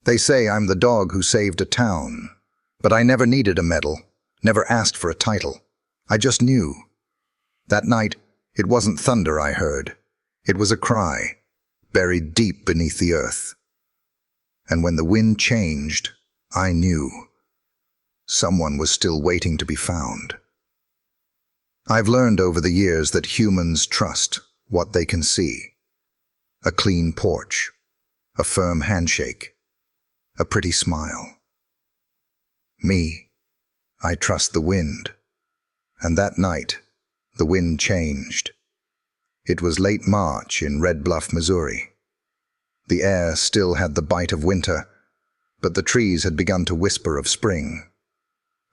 They say I'm the dog who saved a town, but I never needed a medal, never asked for a title. I just knew. That night, it wasn't thunder I heard. It was a cry, buried deep beneath the earth. And when the wind changed, I knew. Someone was still waiting to be found. I've learned over the years that humans trust what they can see. A clean porch, a firm handshake, a pretty smile. Me, I trust the wind. And that night, the wind changed. It was late March in Red Bluff, Missouri. The air still had the bite of winter, but the trees had begun to whisper of spring.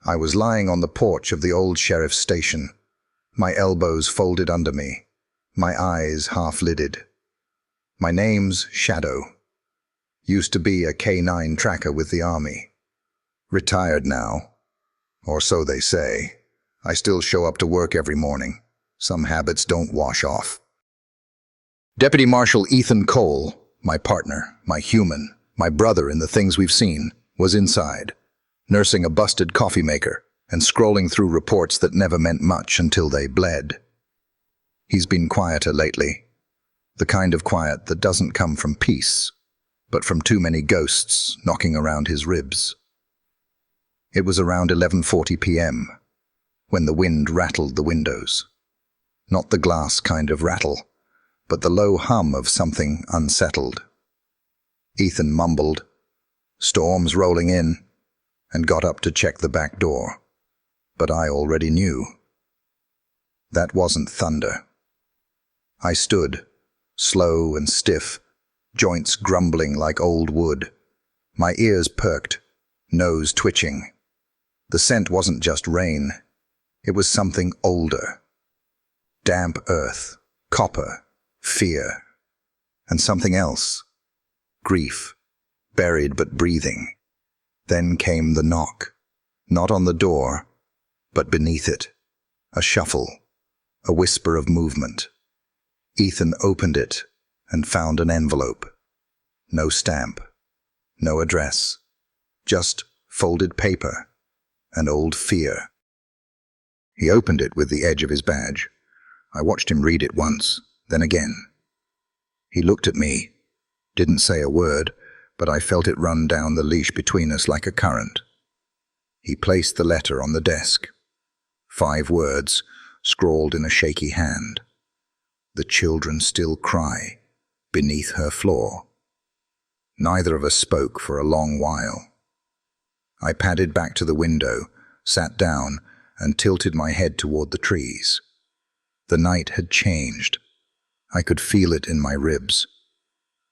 I was lying on the porch of the old sheriff's station, my elbows folded under me, my eyes half-lidded. My name's Shadow. Used to be a K-9 tracker with the Army. Retired now, or so they say. I still show up to work every morning. Some habits don't wash off. Deputy Marshal Ethan Cole, my partner, my human, my brother in the things we've seen, was inside, nursing a busted coffee maker and scrolling through reports that never meant much until they bled. He's been quieter lately, the kind of quiet that doesn't come from peace, but from too many ghosts knocking around his ribs. It was around 11:40 p.m. when the wind rattled the windows. Not the glass kind of rattle, but the low hum of something unsettled. Ethan mumbled, "Storm's rolling in," and got up to check the back door. But I already knew. That wasn't thunder. I stood, slow and stiff, joints grumbling like old wood, my ears perked, nose twitching. The scent wasn't just rain. It was something older. Damp earth, copper, fear, and something else. Grief, buried but breathing. Then came the knock, not on the door, but beneath it. A shuffle, a whisper of movement. Ethan opened it and found an envelope. No stamp, no address, just folded paper and old fear. He opened it with the edge of his badge. I watched him read it once, then again. He looked at me, didn't say a word, but I felt it run down the leash between us like a current. He placed the letter on the desk. 5 words, scrawled in a shaky hand. The children still cry, beneath her floor. Neither of us spoke for a long while. I padded back to the window, sat down, and tilted my head toward the trees. The night had changed. I could feel it in my ribs.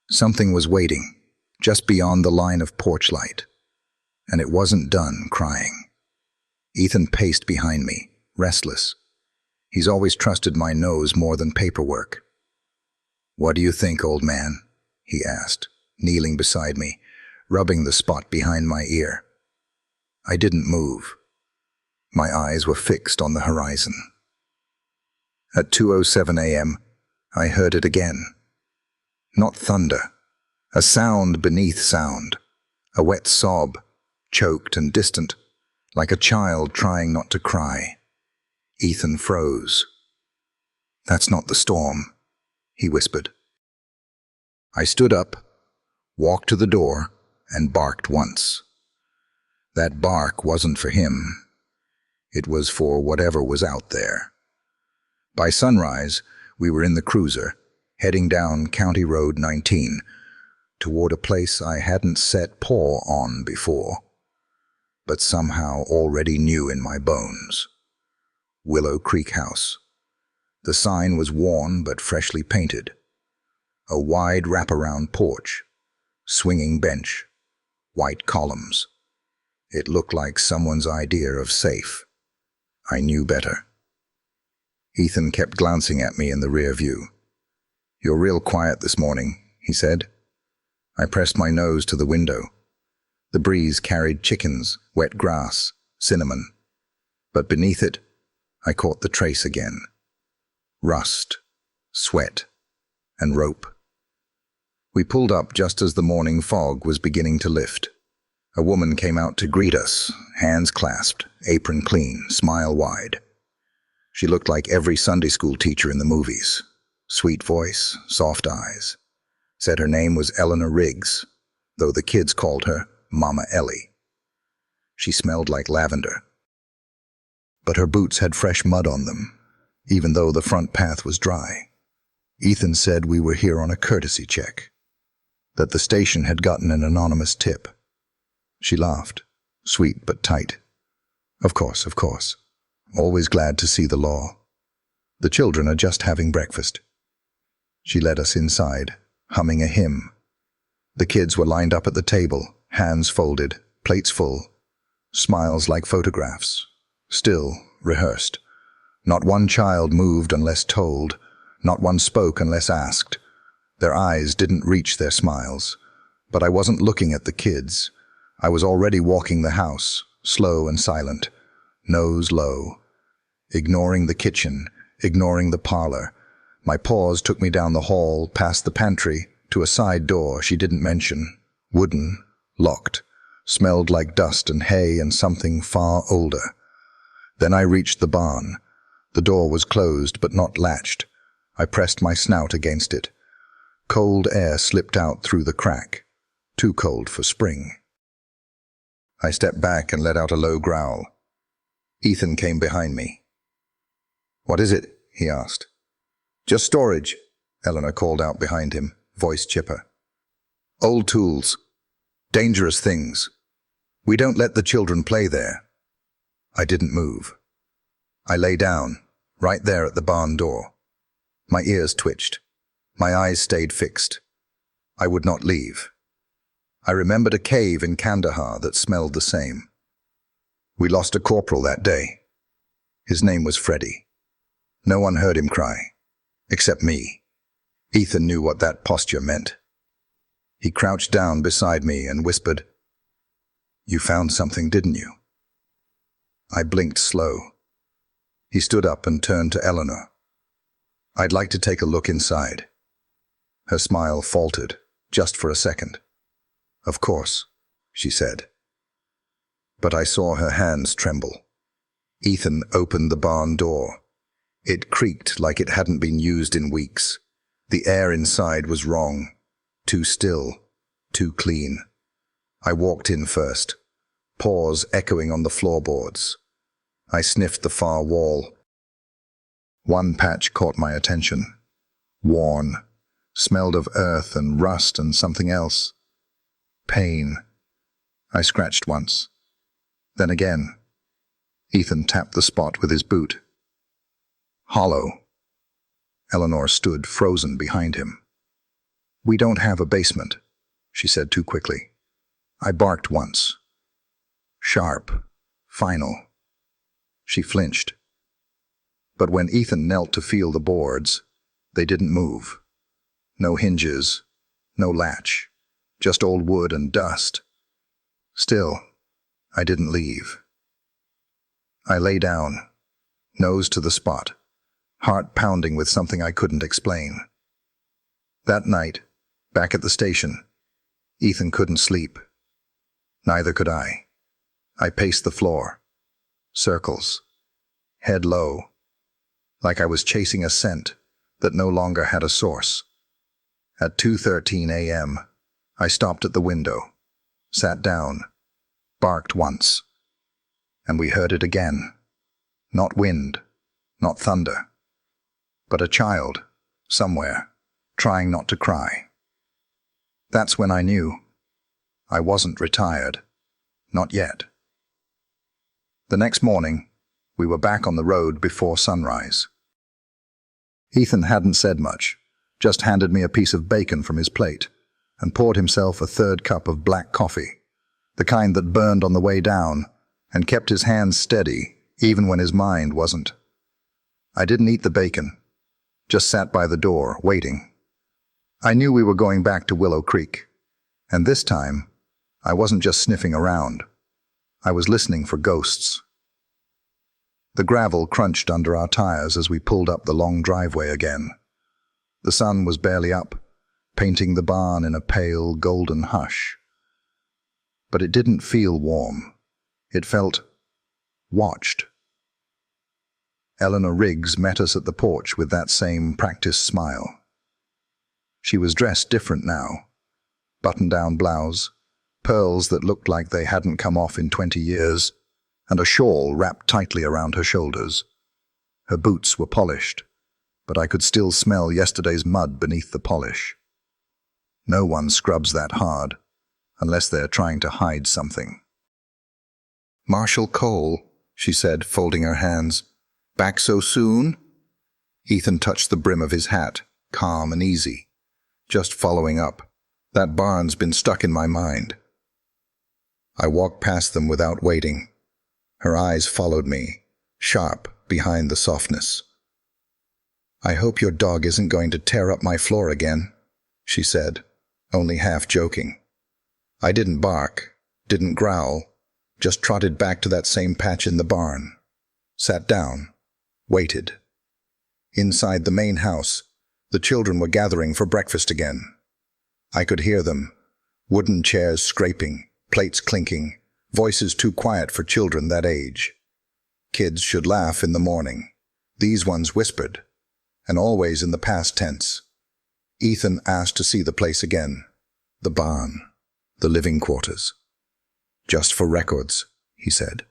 Something was waiting, just beyond the line of porch light. And it wasn't done crying. Ethan paced behind me, restless. He's always trusted my nose more than paperwork. "What do you think, old man?" he asked, kneeling beside me, rubbing the spot behind my ear. I didn't move. My eyes were fixed on the horizon. At 2:07 a.m., I heard it again. Not thunder, a sound beneath sound, a wet sob, choked and distant, like a child trying not to cry. Ethan froze. "That's not the storm," he whispered. I stood up, walked to the door, and barked once. That bark wasn't for him. It was for whatever was out there. By sunrise, we were in the cruiser, heading down County Road 19, toward a place I hadn't set paw on before, but somehow already knew in my bones. Willow Creek House. The sign was worn but freshly painted. A wide wraparound porch, swinging bench, white columns. It looked like someone's idea of safe. I knew better. Ethan kept glancing at me in the rear view. "You're real quiet this morning," he said. I pressed my nose to the window. The breeze carried chickens, wet grass, cinnamon. But beneath it, I caught the trace again. Rust, sweat, and rope. We pulled up just as the morning fog was beginning to lift. A woman came out to greet us, hands clasped, apron clean, smile wide. She looked like every Sunday school teacher in the movies. Sweet voice, soft eyes. Said her name was Eleanor Riggs, though the kids called her Mama Ellie. She smelled like lavender. But her boots had fresh mud on them, even though the front path was dry. Ethan said we were here on a courtesy check, that the station had gotten an anonymous tip. She laughed, sweet but tight. Of course, of course. Always glad to see the law. The children are just having breakfast. She led us inside, humming a hymn. The kids were lined up at the table, hands folded, plates full, smiles like photographs, still rehearsed. Not one child moved unless told, not one spoke unless asked. Their eyes didn't reach their smiles, but I wasn't looking at the kids. I was already walking the house, slow and silent, nose low, ignoring the kitchen, ignoring the parlor. My Paws took me down the hall, past the pantry, to a side door she didn't mention. Wooden, locked, smelled like dust and hay and something far older. Then I reached the barn. The door was closed but not latched. I pressed my snout against it. Cold air slipped out through the crack, too cold for spring. I stepped back and let out a low growl. Ethan came behind me. "What is it?" he asked. "Just storage," Eleanor called out behind him, voice chipper. "Old tools. Dangerous things. We don't let the children play there." I didn't move. I lay down, right there at the barn door. My ears twitched. My eyes stayed fixed. I would not leave. I remembered a cave in Kandahar that smelled the same. We lost a corporal that day. His name was Freddie. No one heard him cry, except me. Ethan knew what that posture meant. He crouched down beside me and whispered, "You found something, didn't you?" I blinked slow. He stood up and turned to Eleanor. "I'd like to take a look inside." Her smile faltered, just for a second. "Of course," she said. But I saw her hands tremble. Ethan opened the barn door. It creaked like it hadn't been used in weeks. The air inside was wrong. Too still, too clean. I walked in first, paws echoing on the floorboards. I sniffed the far wall. One patch caught my attention. Worn, smelled of earth and rust and something else. Pain. I scratched once. Then again. Ethan tapped the spot with his boot. Hollow. Eleanor stood frozen behind him. "We don't have a basement," she said too quickly. I barked once. Sharp. Final. She flinched. But when Ethan knelt to feel the boards, they didn't move. No hinges, no latch, just old wood and dust. Still, I didn't leave. I lay down, nose to the spot, heart pounding with something I couldn't explain. That night, back at the station, Ethan couldn't sleep. Neither could I. I paced the floor. Circles. Head low. Like I was chasing a scent that no longer had a source. At 2:13 a.m., I stopped at the window, sat down, barked once. And we heard it again. Not wind, not thunder, but a child, somewhere, trying not to cry. That's when I knew. I wasn't retired. Not yet. The next morning, we were back on the road before sunrise. Ethan hadn't said much, just handed me a piece of bacon from his plate and poured himself a third cup of black coffee, the kind that burned on the way down and kept his hands steady even when his mind wasn't. I didn't eat the bacon, just sat by the door, waiting. I knew we were going back to Willow Creek, and this time, I wasn't just sniffing around. I was listening for ghosts. The gravel crunched under our tires as we pulled up the long driveway again. The sun was barely up, painting the barn in a pale, golden hush. But it didn't feel warm. It felt watched. Eleanor Riggs met us at the porch with that same practiced smile. She was dressed different now. Button-down blouse, pearls that looked like they hadn't come off in 20 years, and a shawl wrapped tightly around her shoulders. Her boots were polished, but I could still smell yesterday's mud beneath the polish. No one scrubs that hard, unless they're trying to hide something. "Marshal Cole," she said, folding her hands. "Back so soon?" Ethan touched the brim of his hat, calm and easy. "Just following up. That barn's been stuck in my mind." I walked past them without waiting. Her eyes followed me, sharp behind the softness. "I hope your dog isn't going to tear up my floor again," she said, only half joking. I didn't bark, didn't growl, just trotted back to that same patch in the barn. Sat down, waited. Inside the main house, the children were gathering for breakfast again. I could hear them, wooden chairs scraping, plates clinking, voices too quiet for children that age. Kids should laugh in the morning. These ones whispered, and always in the past tense. Ethan asked to see the place again. The barn, the living quarters. "Just for records," he said.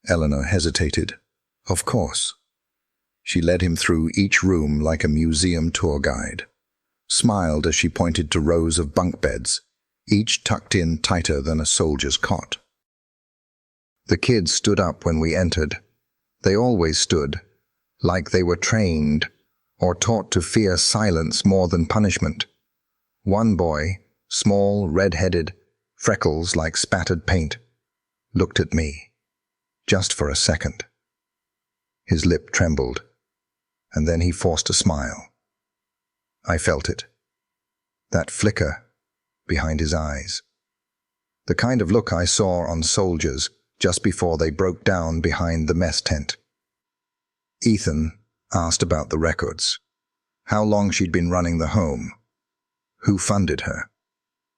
Eleanor hesitated. "Of course." She led him through each room like a museum tour guide. Smiled as she pointed to rows of bunk beds, each tucked in tighter than a soldier's cot. The kids stood up when we entered. They always stood, like they were trained or taught to fear silence more than punishment. One boy, small, red-headed, freckles like spattered paint, looked at me, just for a second. His lip trembled, and then he forced a smile. I felt it. That flicker behind his eyes. The kind of look I saw on soldiers just before they broke down behind the mess tent. Ethan asked about the records. How long she'd been running the home. Who funded her.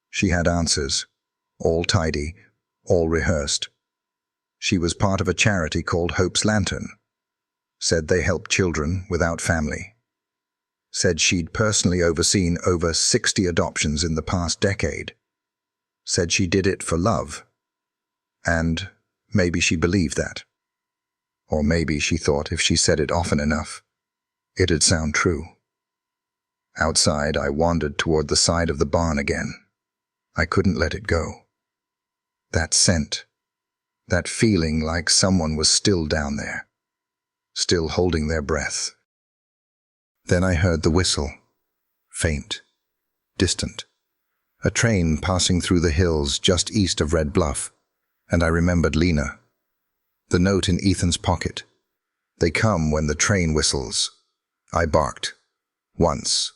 She had answers, all tidy, all rehearsed. She was part of a charity called Hope's Lantern. Said they helped children without family. Said she'd personally overseen over 60 adoptions in the past decade. Said she did it for love. And maybe she believed that. Or maybe she thought if she said it often enough, it'd sound true. Outside, I wandered toward the side of the barn again. I couldn't let it go. That scent, that feeling like someone was still down there, still holding their breath. Then I heard the whistle, faint, distant, a train passing through the hills just east of Red Bluff, and I remembered Lena, the note in Ethan's pocket. They come when the train whistles. I barked, once,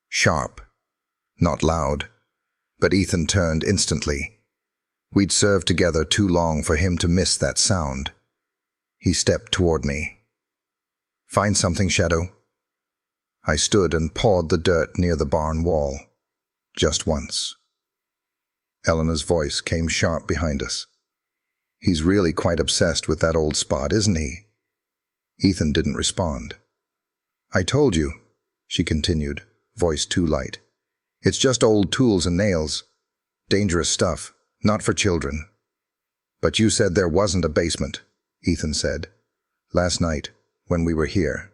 sharp, not loud, but Ethan turned instantly. We'd served together too long for him to miss that sound. He stepped toward me. "Find something, Shadow?" I stood and pawed the dirt near the barn wall. Just once. Eleanor's voice came sharp behind us. "He's really quite obsessed with that old spot, isn't he?" Ethan didn't respond. "I told you," she continued, voice too light. "It's just old tools and nails. Dangerous stuff, not for children." "But you said there wasn't a basement," Ethan said. "Last night, when we were here."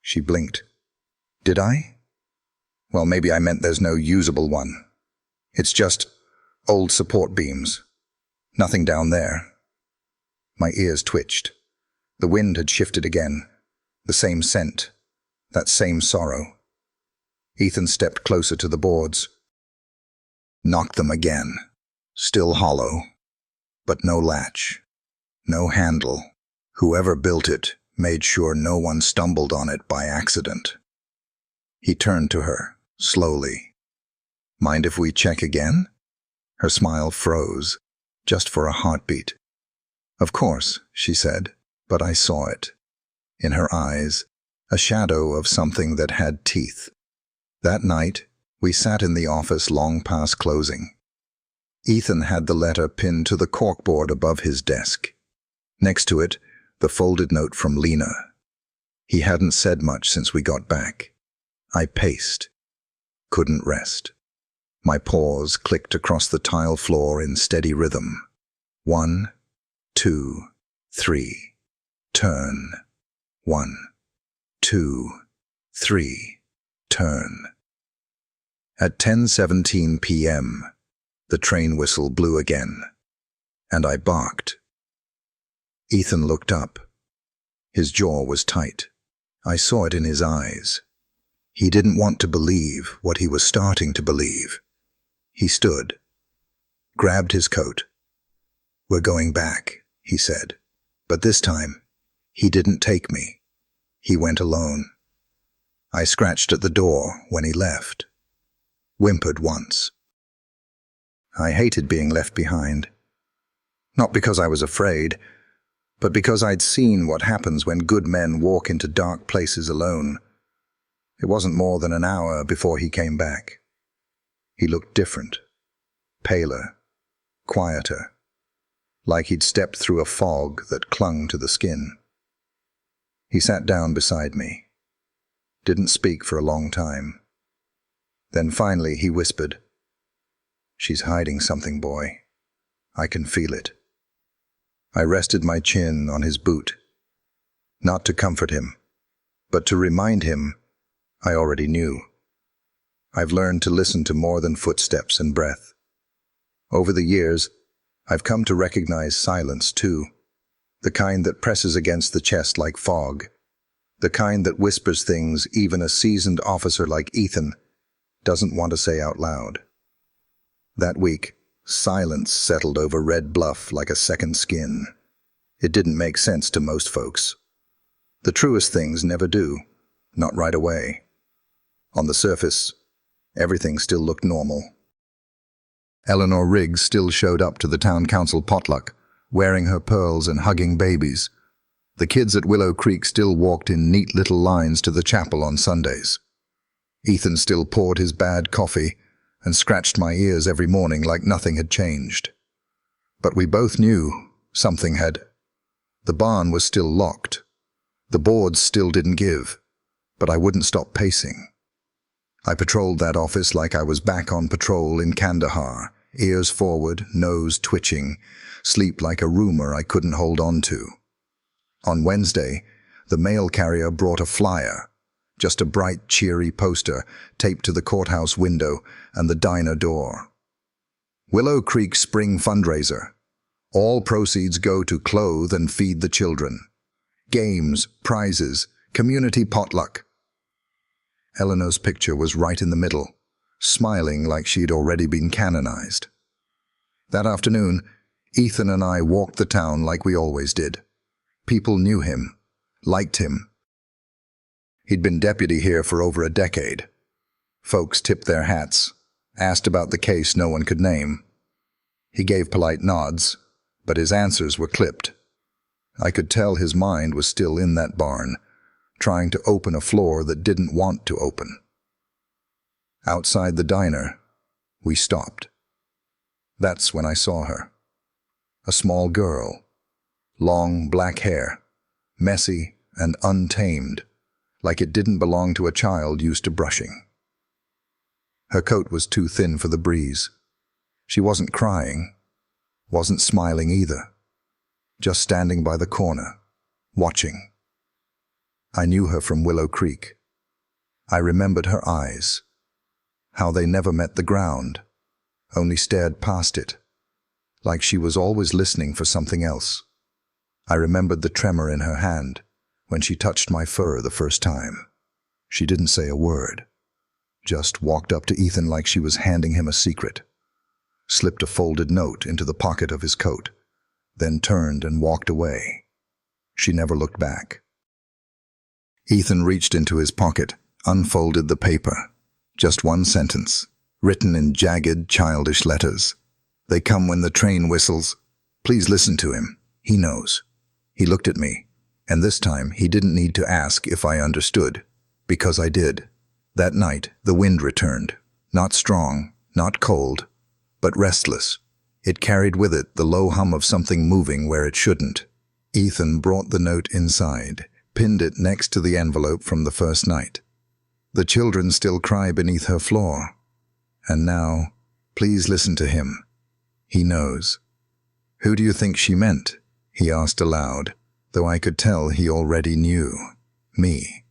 She blinked. "Did I?" "Well, maybe I meant there's no usable one. It's just old support beams. Nothing down there." My ears twitched. The wind had shifted again. The same scent. That same sorrow. Ethan stepped closer to the boards. Knocked them again. Still hollow. But no latch. No handle. Whoever built it made sure no one stumbled on it by accident. He turned to her, slowly. "Mind if we check again?" Her smile froze, just for a heartbeat. "Of course," she said, but I saw it. In her eyes, a shadow of something that had teeth. That night, We sat in the office long past closing. Ethan had the letter pinned to the corkboard above his desk. Next to it, the folded note from Lena. He hadn't said much since we got back. I paced. Couldn't rest. My paws clicked across the tile floor in steady rhythm. 1, 2, 3. Turn. 1, 2, 3. Turn. At 10:17 p.m., the train whistle blew again, and I barked. Ethan looked up. His jaw was tight. I saw it in his eyes. He didn't want to believe what he was starting to believe. He stood, grabbed his coat. "We're going back," he said. But this time, he didn't take me. He went alone. I scratched at the door when he left. Whimpered once. I hated being left behind. Not because I was afraid, but because I'd seen what happens when good men walk into dark places alone. It wasn't more than an hour before he came back. He looked different, paler, quieter, like he'd stepped through a fog that clung to the skin. He sat down beside me, didn't speak for a long time. Then finally he whispered, "She's hiding something, boy. I can feel it." I rested my chin on his boot, not to comfort him, but to remind him I already knew. I've learned to listen to more than footsteps and breath. Over the years, I've come to recognize silence too, the kind that presses against the chest like fog, the kind that whispers things even a seasoned officer like Ethan doesn't want to say out loud. That week, silence settled over Red Bluff like a second skin. It didn't make sense to most folks. The truest things never do, not right away. On the surface, everything still looked normal. Eleanor Riggs still showed up to the town council potluck, wearing her pearls and hugging babies. The kids at Willow Creek still walked in neat little lines to the chapel on Sundays. Ethan still poured his bad coffee and scratched my ears every morning like nothing had changed. But we both knew something had. The barn was still locked. The boards still didn't give, but I wouldn't stop pacing. I patrolled that office like I was back on patrol in Kandahar, ears forward, nose twitching, sleep like a rumor I couldn't hold on to. On Wednesday, the mail carrier brought a flyer, just a bright, cheery poster taped to the courthouse window and the diner door. Willow Creek Spring Fundraiser. All proceeds go to clothe and feed the children. Games, prizes, community potluck. Eleanor's picture was right in the middle, smiling like she'd already been canonized. That afternoon, Ethan and I walked the town like we always did. People knew him, liked him. He'd been deputy here for over a decade. Folks tipped their hats, asked about the case no one could name. He gave polite nods, but his answers were clipped. I could tell his mind was still in that barn, trying to open a floor that didn't want to open. Outside the diner, we stopped. That's when I saw her. A small girl, long black hair, messy and untamed, like it didn't belong to a child used to brushing. Her coat was too thin for the breeze. She wasn't crying, wasn't smiling either, just standing by the corner, watching. I knew her from Willow Creek. I remembered her eyes, how they never met the ground, only stared past it, like she was always listening for something else. I remembered the tremor in her hand when she touched my fur the first time. She didn't say a word, just walked up to Ethan like she was handing him a secret, slipped a folded note into the pocket of his coat, then turned and walked away. She never looked back. Ethan reached into his pocket, unfolded the paper. Just one sentence, written in jagged, childish letters. "They come when the train whistles. Please listen to him. He knows." He looked at me, and this time he didn't need to ask if I understood, because I did. That night, the wind returned. Not strong, not cold, but restless. It carried with it the low hum of something moving where it shouldn't. Ethan brought the note inside, pinned it next to the envelope from the first night. The children still cry beneath her floor. And now, please listen to him. He knows. Who do you think she meant? He asked aloud, though I could tell he already knew. Me.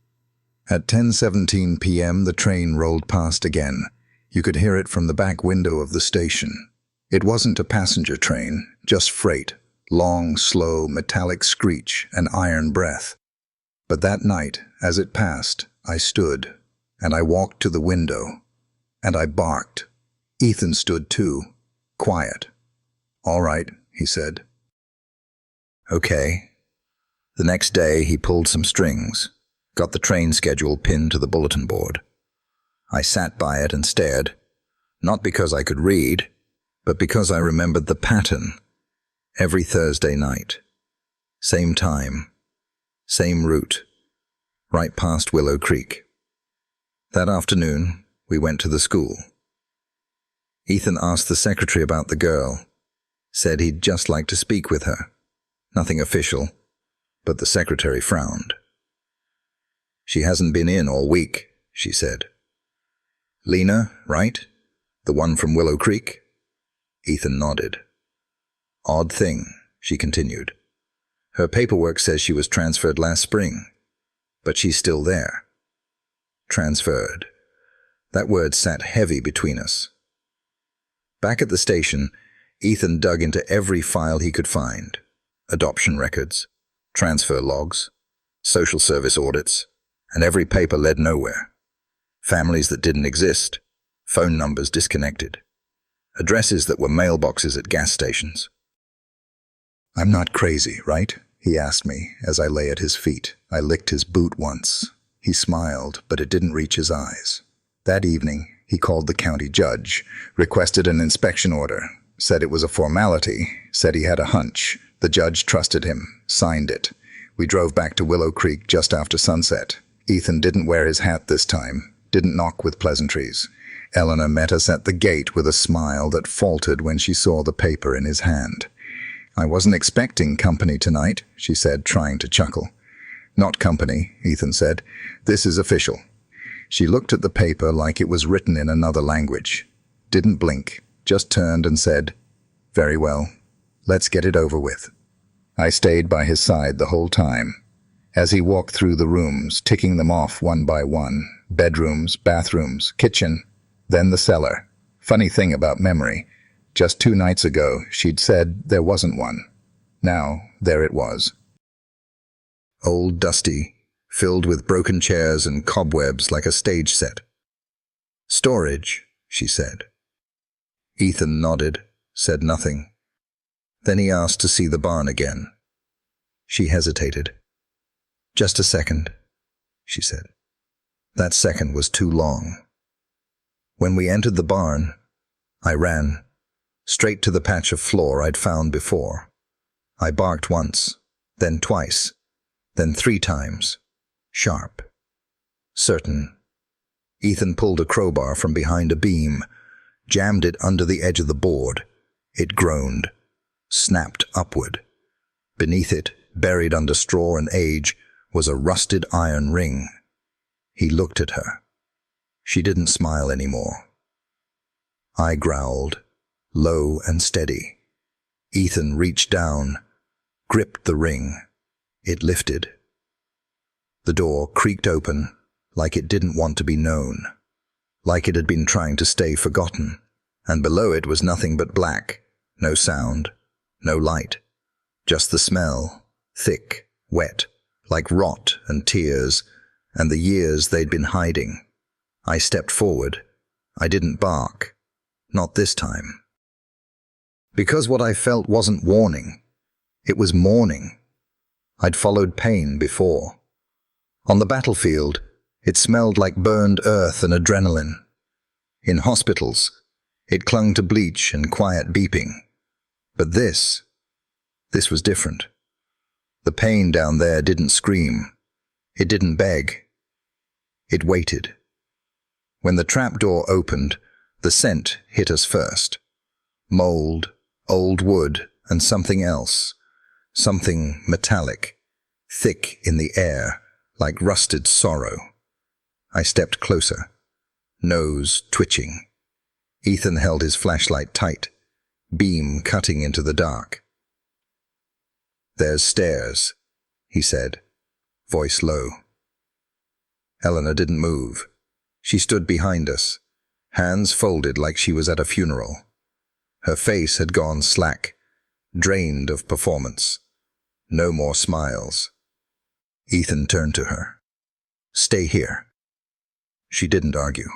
At 10:17 p.m. the train rolled past again. You could hear it from the back window of the station. It wasn't a passenger train, just freight, long, slow, metallic screech and iron breath. But that night, as it passed, I stood, and I walked to the window, and I barked. Ethan stood too, quiet. "All right," he said. "Okay." The next day he pulled some strings, got the train schedule pinned to the bulletin board. I sat by it and stared, not because I could read, but because I remembered the pattern. Every Thursday night. Same time. Same route. Right past Willow Creek. That afternoon, we went to the school. Ethan asked the secretary about the girl. Said he'd just like to speak with her. Nothing official, but the secretary frowned. "She hasn't been in all week," she said. "Lena, right? The one from Willow Creek?" Ethan nodded. "Odd thing," she continued. "Her paperwork says she was transferred last spring, but she's still there." Transferred. That word sat heavy between us. Back at the station, Ethan dug into every file he could find. Adoption records, transfer logs, social service audits, and every paper led nowhere. Families that didn't exist, phone numbers disconnected, addresses that were mailboxes at gas stations. "I'm not crazy, right?" he asked me as I lay at his feet. I licked his boot once. He smiled, but it didn't reach his eyes. That evening, he called the county judge, requested an inspection order, said it was a formality, said he had a hunch. The judge trusted him, signed it. We drove back to Willow Creek just after sunset. Ethan didn't wear his hat this time, didn't knock with pleasantries. Eleanor met us at the gate with a smile that faltered when she saw the paper in his hand. "I wasn't expecting company tonight," she said, trying to chuckle. "Not company," Ethan said. "This is official." She looked at the paper like it was written in another language. Didn't blink, just turned and said, "Very well. Let's get it over with." I stayed by his side the whole time. As he walked through the rooms, ticking them off one by one, bedrooms, bathrooms, kitchen, then the cellar. Funny thing about memory. Just 2 nights ago, she'd said there wasn't one. Now, there it was. Old, dusty, filled with broken chairs and cobwebs like a stage set. "Storage," she said. Ethan nodded, said nothing. Then he asked to see the barn again. She hesitated. "Just a second," she said. That second was too long. When we entered the barn, I ran, straight to the patch of floor I'd found before. I barked once, then twice, then 3 times. Sharp. Certain. Ethan pulled a crowbar from behind a beam, jammed it under the edge of the board. It groaned, snapped upward. Beneath it, buried under straw and age, was a rusted iron ring. He looked at her. She didn't smile anymore. I growled, low and steady. Ethan reached down, gripped the ring. It lifted. The door creaked open, like it didn't want to be known, like it had been trying to stay forgotten, and below it was nothing but black, no sound, no light, just the smell, thick, wet, like rot and tears, and the years they'd been hiding. I stepped forward. I didn't bark. Not this time. Because what I felt wasn't warning. It was mourning. I'd followed pain before. On the battlefield, it smelled like burned earth and adrenaline. In hospitals, it clung to bleach and quiet beeping. But this was different. The pain down there didn't scream. It didn't beg. It waited. When the trapdoor opened, The scent hit us first. Mold, old wood, and something else. Something metallic, thick in the air, like rusted sorrow. I stepped closer, nose twitching. Ethan held his flashlight tight, beam cutting into the dark. "There's stairs," he said, voice low. Eleanor didn't move. She stood behind us, hands folded like she was at a funeral. Her face had gone slack, drained of performance. No more smiles. Ethan turned to her. "Stay here." She didn't argue.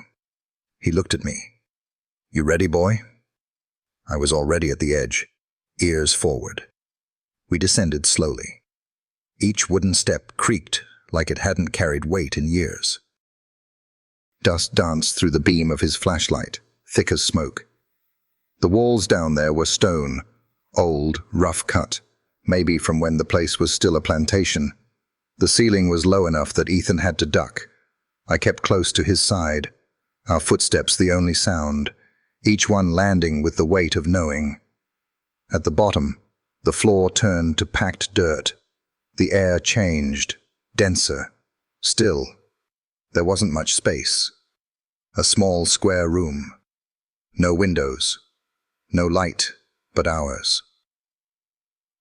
He looked at me. "You ready, boy?" I was already at the edge, ears forward. We descended slowly. Each wooden step creaked like it hadn't carried weight in years. Dust danced through the beam of his flashlight, thick as smoke. The walls down there were stone, old, rough cut, maybe from when the place was still a plantation. The ceiling was low enough that Ethan had to duck. I kept close to his side, our footsteps the only sound, each one landing with the weight of knowing. At the bottom, the floor turned to packed dirt. The air changed, denser, still. There wasn't much space. A small square room. No windows. No light but ours.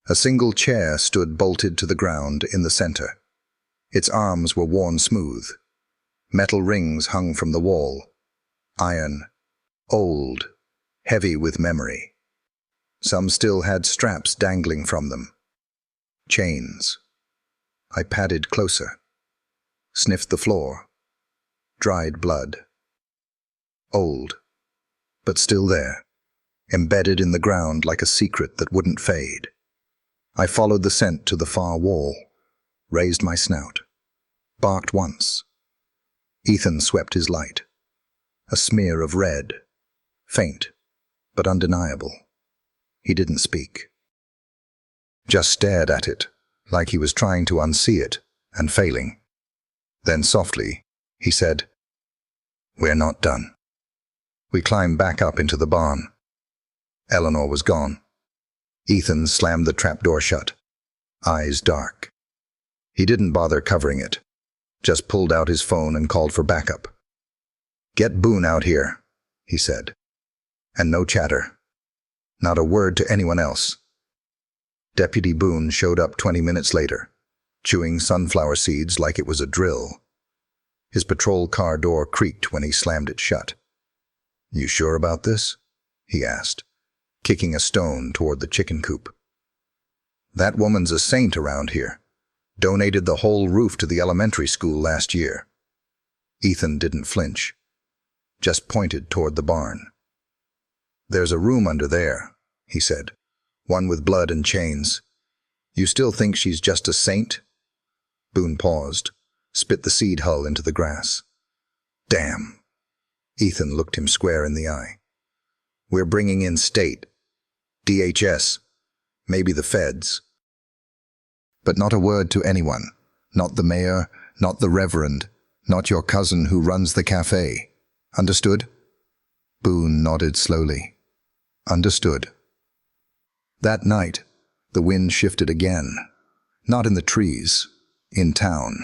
A single chair stood bolted to the ground in the center. Its arms were worn smooth. Metal rings hung from the wall. Iron. Old. Heavy with memory. Some still had straps dangling from them. Chains. I padded closer. Sniffed the floor. Dried blood. Old. But still there. Embedded in the ground like a secret that wouldn't fade. I followed the scent to the far wall. Raised my snout. Barked once. Ethan swept his light. A smear of red. Faint, but undeniable. He didn't speak. Just stared at it, like he was trying to unsee it, and failing. Then softly, he said, "We're not done." We climbed back up into the barn. Eleanor was gone. Ethan slammed the trapdoor shut, eyes dark. He didn't bother covering it, just pulled out his phone and called for backup. "Get Boone out here," he said. And no chatter. Not a word to anyone else. Deputy Boone showed up 20 minutes later, chewing sunflower seeds like it was a drill. His patrol car door creaked when he slammed it shut. "You sure about this?" he asked, kicking a stone toward the chicken coop. "That woman's a saint around here. Donated the whole roof to the elementary school last year." Ethan didn't flinch, just pointed toward the barn. "There's a room under there," he said, "one with blood and chains. You still think she's just a saint?" Boone paused, spit the seed hull into the grass. "Damn." Ethan looked him square in the eye. "We're bringing in state. DHS. Maybe the feds." But not a word to anyone. Not the mayor, not the reverend, not your cousin who runs the cafe. Understood? Boone nodded slowly. Understood. That night, the wind shifted again. Not in the trees, in town.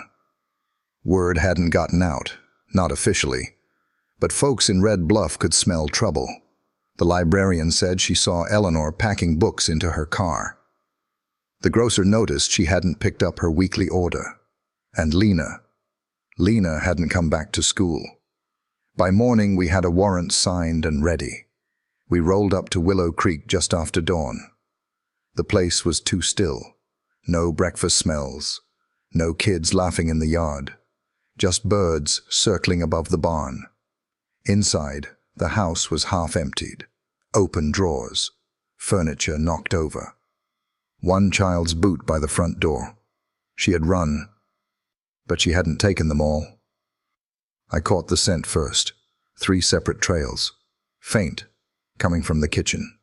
Word hadn't gotten out, not officially. But folks in Red Bluff could smell trouble. The librarian said she saw Eleanor packing books into her car. The grocer noticed she hadn't picked up her weekly order. And Lena hadn't come back to school. By morning, we had a warrant signed and ready. We rolled up to Willow Creek just after dawn. The place was too still. No breakfast smells. No kids laughing in the yard. Just birds circling above the barn. Inside, the house was half emptied. Open drawers. Furniture knocked over. One child's boot by the front door. She had run, but she hadn't taken them all. I caught the scent first. 3 separate trails. Faint, coming from the kitchen.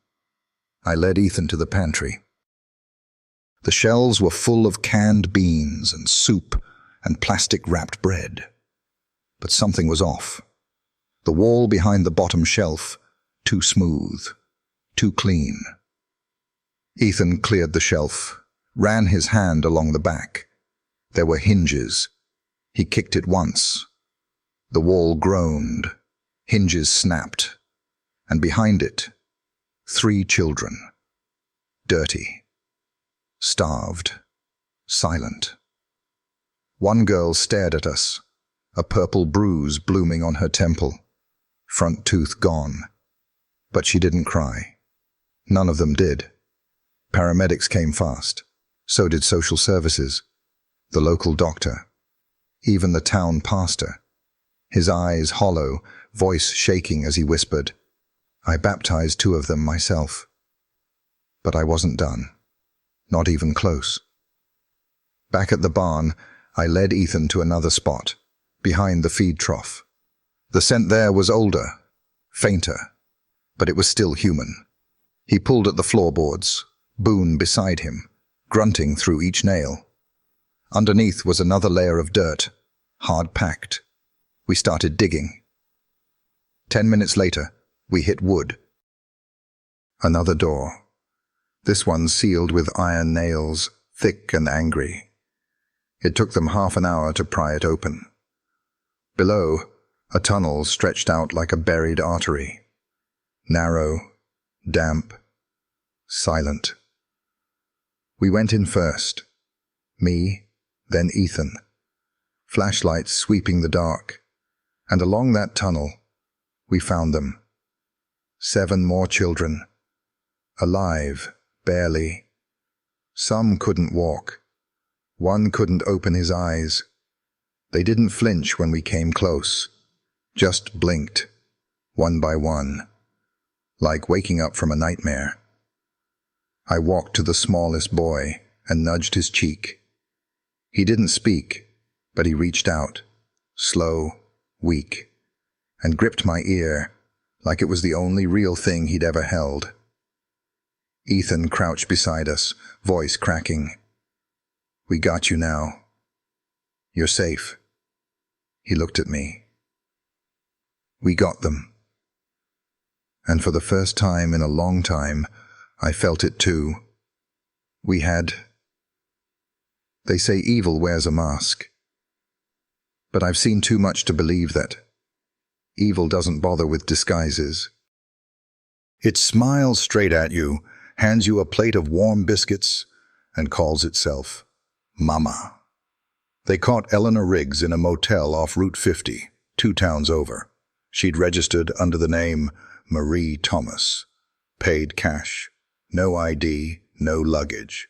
I led Ethan to the pantry. The shelves were full of canned beans and soup and plastic-wrapped bread. But something was off. The wall behind the bottom shelf, too smooth, too clean. Ethan cleared the shelf, ran his hand along the back. There were hinges. He kicked it once. The wall groaned. Hinges snapped. And behind it, 3 children. Dirty. Starved. Silent. One girl stared at us, a purple bruise blooming on her temple, front tooth gone. But she didn't cry. None of them did. Paramedics came fast. So did social services, the local doctor, even the town pastor. His eyes hollow, voice shaking as he whispered, "I baptized 2 of them myself." But I wasn't done. Not even close. Back at the barn, I led Ethan to another spot, behind the feed trough. The scent there was older, fainter, but it was still human. He pulled at the floorboards, Boone beside him, grunting through each nail. Underneath was another layer of dirt, hard-packed. We started digging. 10 minutes later, we hit wood. Another door. This one sealed with iron nails, thick and angry. It took them half an hour to pry it open. Below, a tunnel stretched out like a buried artery. Narrow, damp, silent. We went in first. Me, then Ethan. Flashlights sweeping the dark. And along that tunnel, we found them. 7 more children. Alive, barely. Some couldn't walk. One couldn't open his eyes. They didn't flinch when we came close. Just blinked, one by one, like waking up from a nightmare. I walked to the smallest boy and nudged his cheek. He didn't speak, but he reached out, slow, weak, and gripped my ear like it was the only real thing he'd ever held. Ethan crouched beside us, voice cracking. "We got you now. You're safe." He looked at me. We got them. And for the first time in a long time, I felt it too. We had... They say evil wears a mask. But I've seen too much to believe that. Evil doesn't bother with disguises. It smiles straight at you, hands you a plate of warm biscuits, and calls itself Mama. They caught Eleanor Riggs in a motel off Route 50, 2 towns over. She'd registered under the name Marie Thomas. Paid cash. No ID, no luggage.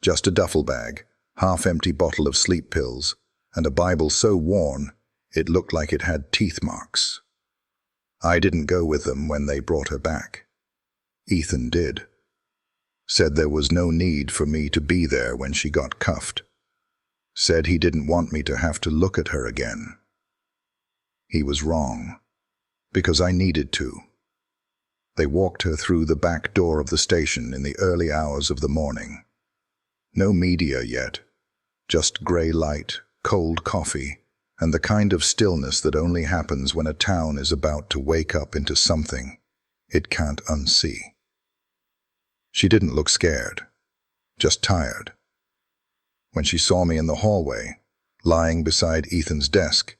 Just a duffel bag, half-empty bottle of sleep pills, and a Bible so worn it looked like it had teeth marks. I didn't go with them when they brought her back. Ethan did. Said there was no need for me to be there when she got cuffed. Said he didn't want me to have to look at her again. He was wrong, because I needed to. They walked her through the back door of the station in the early hours of the morning. No media yet, just gray light, cold coffee, and the kind of stillness that only happens when a town is about to wake up into something it can't unsee. She didn't look scared, just tired. When she saw me in the hallway, lying beside Ethan's desk,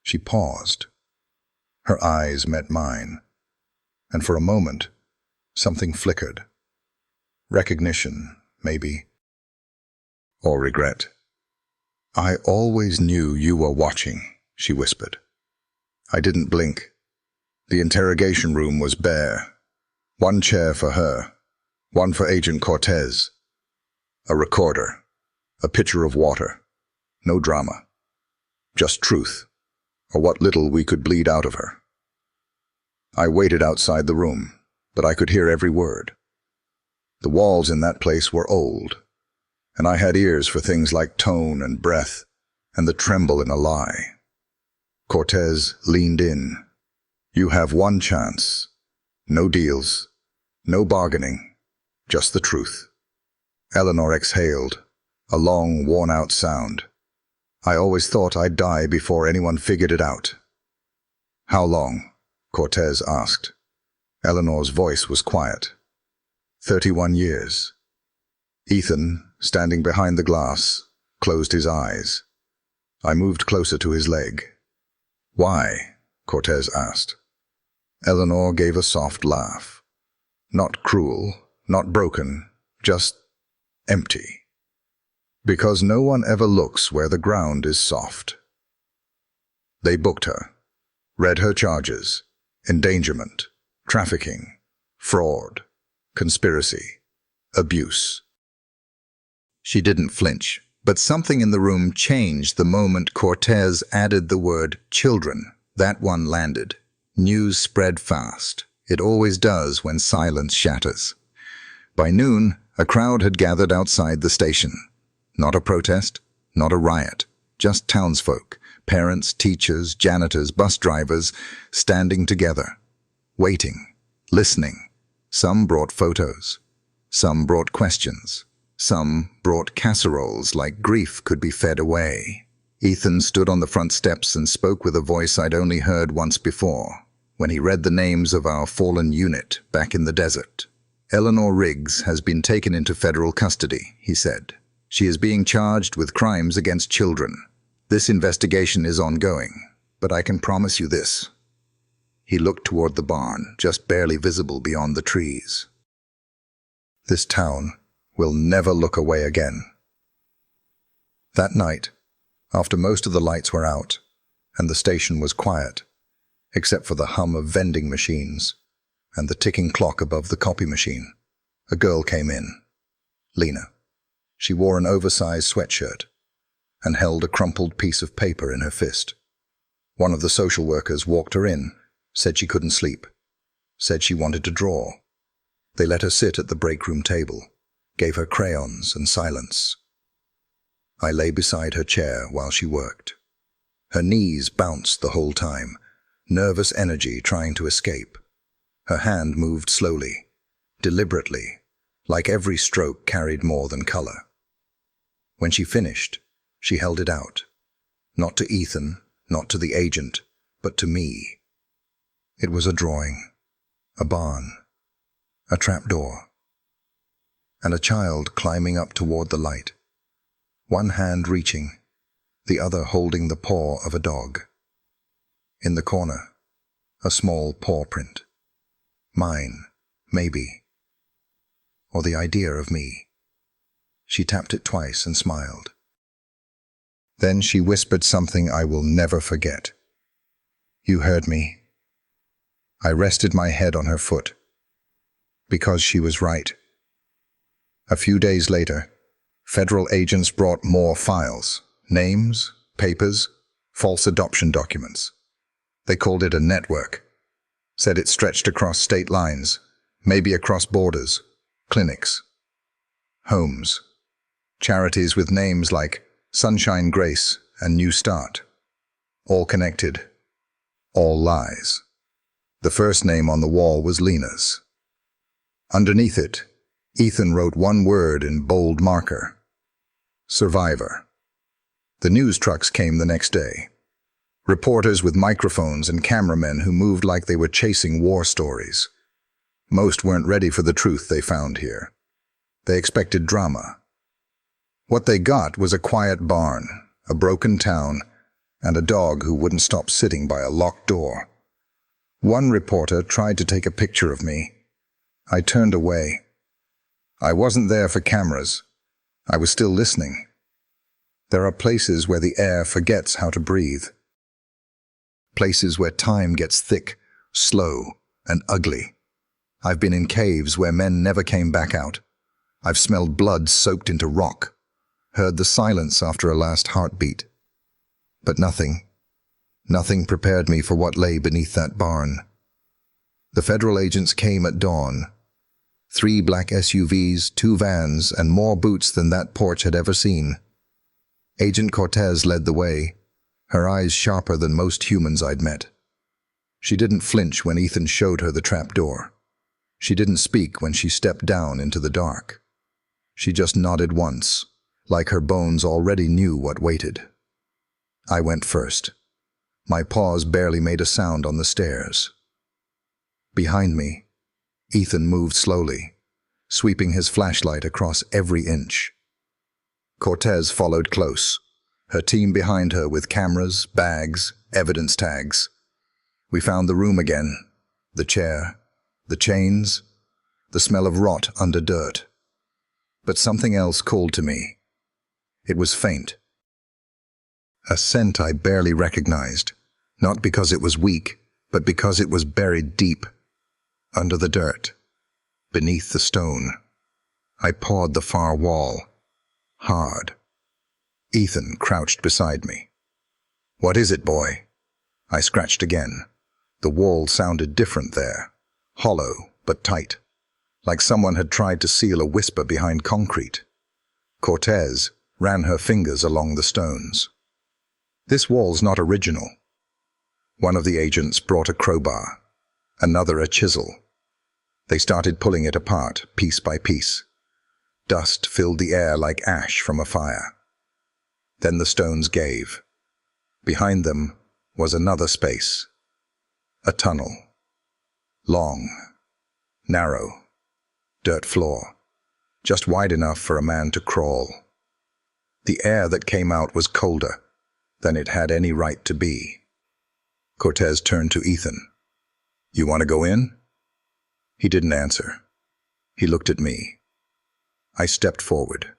she paused. Her eyes met mine, and for a moment, something flickered. Recognition, maybe, or regret. "I always knew you were watching," she whispered. I didn't blink. The interrogation room was bare. 1 chair for her, 1 for Agent Cortez. A recorder, a pitcher of water. No drama. Just truth, or what little we could bleed out of her. I waited outside the room, but I could hear every word. The walls in that place were old, and I had ears for things like tone and breath and the tremble in a lie. Cortez leaned in. "You have 1 chance. No deals, no bargaining, just the truth." Eleanor exhaled, a long, worn-out sound. I always thought I'd die before anyone figured it out. "How long?" Cortez asked. Eleanor's voice was quiet. 31 years. Ethan, standing behind the glass, closed his eyes. I moved closer to his leg. Why? Cortez asked. Eleanor gave a soft laugh. Not cruel, not broken, just empty. Because no one ever looks where the ground is soft. They booked her, read her charges, endangerment, trafficking, fraud, conspiracy, abuse. She didn't flinch, but something in the room changed the moment Cortez added the word children. That one landed. News spread fast. It always does when silence shatters. By noon, a crowd had gathered outside the station. Not a protest, not a riot, just townsfolk, parents, teachers, janitors, bus drivers, standing together, waiting, listening. Some brought photos. Some brought questions. Some brought casseroles like grief could be fed away. Ethan stood on the front steps and spoke with a voice I'd only heard once before, when he read the names of our fallen unit back in the desert. Eleanor Riggs has been taken into federal custody, he said. She is being charged with crimes against children. This investigation is ongoing, but I can promise you this. He looked toward the barn, just barely visible beyond the trees. This town will never look away again. That night, after most of the lights were out, and the station was quiet, except for the hum of vending machines and the ticking clock above the copy machine, a girl came in. Lena. She wore an oversized sweatshirt and held a crumpled piece of paper in her fist. One of the social workers walked her in, said she couldn't sleep, said she wanted to draw. They let her sit at the break room table, gave her crayons and silence. I lay beside her chair while she worked. Her knees bounced the whole time, nervous energy trying to escape. Her hand moved slowly, deliberately, like every stroke carried more than color. When she finished, she held it out, not to Ethan, not to the agent, but to me. It was a drawing, a barn, a trapdoor, and a child climbing up toward the light, one hand reaching, the other holding the paw of a dog. In the corner, a small paw print. Mine, maybe. Or the idea of me. She tapped it twice and smiled. Then she whispered something I will never forget. You heard me. I rested my head on her foot. Because she was right. A few days later, federal agents brought more files, names, papers, false adoption documents. They called it a network. Said it stretched across state lines, maybe across borders, clinics, homes, charities with names like Sunshine Grace and New Start. All connected, all lies. The first name on the wall was Lena's. Underneath it, Ethan wrote one word in bold marker. Survivor. The news trucks came the next day. Reporters with microphones and cameramen who moved like they were chasing war stories. Most weren't ready for the truth they found here. They expected drama. What they got was a quiet barn, a broken town, and a dog who wouldn't stop sitting by a locked door. One reporter tried to take a picture of me. I turned away. I wasn't there for cameras. I was still listening. There are places where the air forgets how to breathe. Places where time gets thick, slow, and ugly. I've been in caves where men never came back out. I've smelled blood soaked into rock, heard the silence after a last heartbeat. But nothing prepared me for what lay beneath that barn. The federal agents came at dawn. 3 black SUVs, 2 vans, and more boots than that porch had ever seen. Agent Cortez led the way, her eyes sharper than most humans I'd met. She didn't flinch when Ethan showed her the trap door. She didn't speak when she stepped down into the dark. She just nodded once, like her bones already knew what waited. I went first. My paws barely made a sound on the stairs. Behind me, Ethan moved slowly, sweeping his flashlight across every inch. Cortez followed close, her team behind her with cameras, bags, evidence tags. We found the room again, the chair, the chains, the smell of rot under dirt. But something else called to me. It was faint. A scent I barely recognized, not because it was weak, but because it was buried deep, under the dirt, beneath the stone. I pawed the far wall, hard. Ethan crouched beside me. "What is it, boy?" I scratched again. The wall sounded different there, hollow but tight, like someone had tried to seal a whisper behind concrete. Cortez ran her fingers along the stones. "This wall's not original." One of the agents brought a crowbar, another a chisel. They started pulling it apart, piece by piece. Dust filled the air like ash from a fire. Then the stones gave. Behind them was another space. A tunnel. Long. Narrow. Dirt floor. Just wide enough for a man to crawl. The air that came out was colder than it had any right to be. Cortez turned to Ethan. "You want to go in?" He didn't answer. He looked at me. I stepped forward.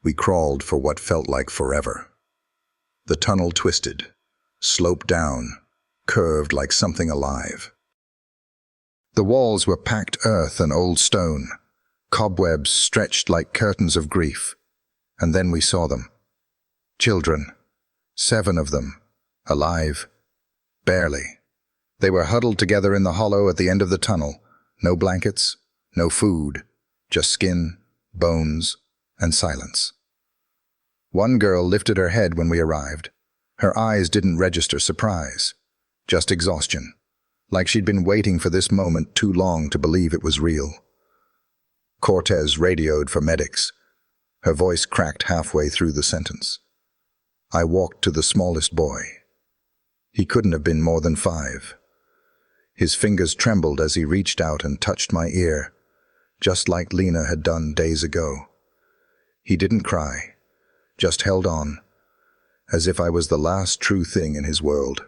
We crawled for what felt like forever. The tunnel twisted, sloped down, curved like something alive. The walls were packed earth and old stone, cobwebs stretched like curtains of grief. And then we saw them. Children. 7 of them. Alive. Barely. They were huddled together in the hollow at the end of the tunnel. No blankets, no food, just skin, bones, and silence. One girl lifted her head when we arrived. Her eyes didn't register surprise, just exhaustion, like she'd been waiting for this moment too long to believe it was real. Cortez radioed for medics. Her voice cracked halfway through the sentence. I walked to the smallest boy. He couldn't have been more than 5. His fingers trembled as he reached out and touched my ear, just like Lena had done days ago. He didn't cry, just held on, as if I was the last true thing in his world.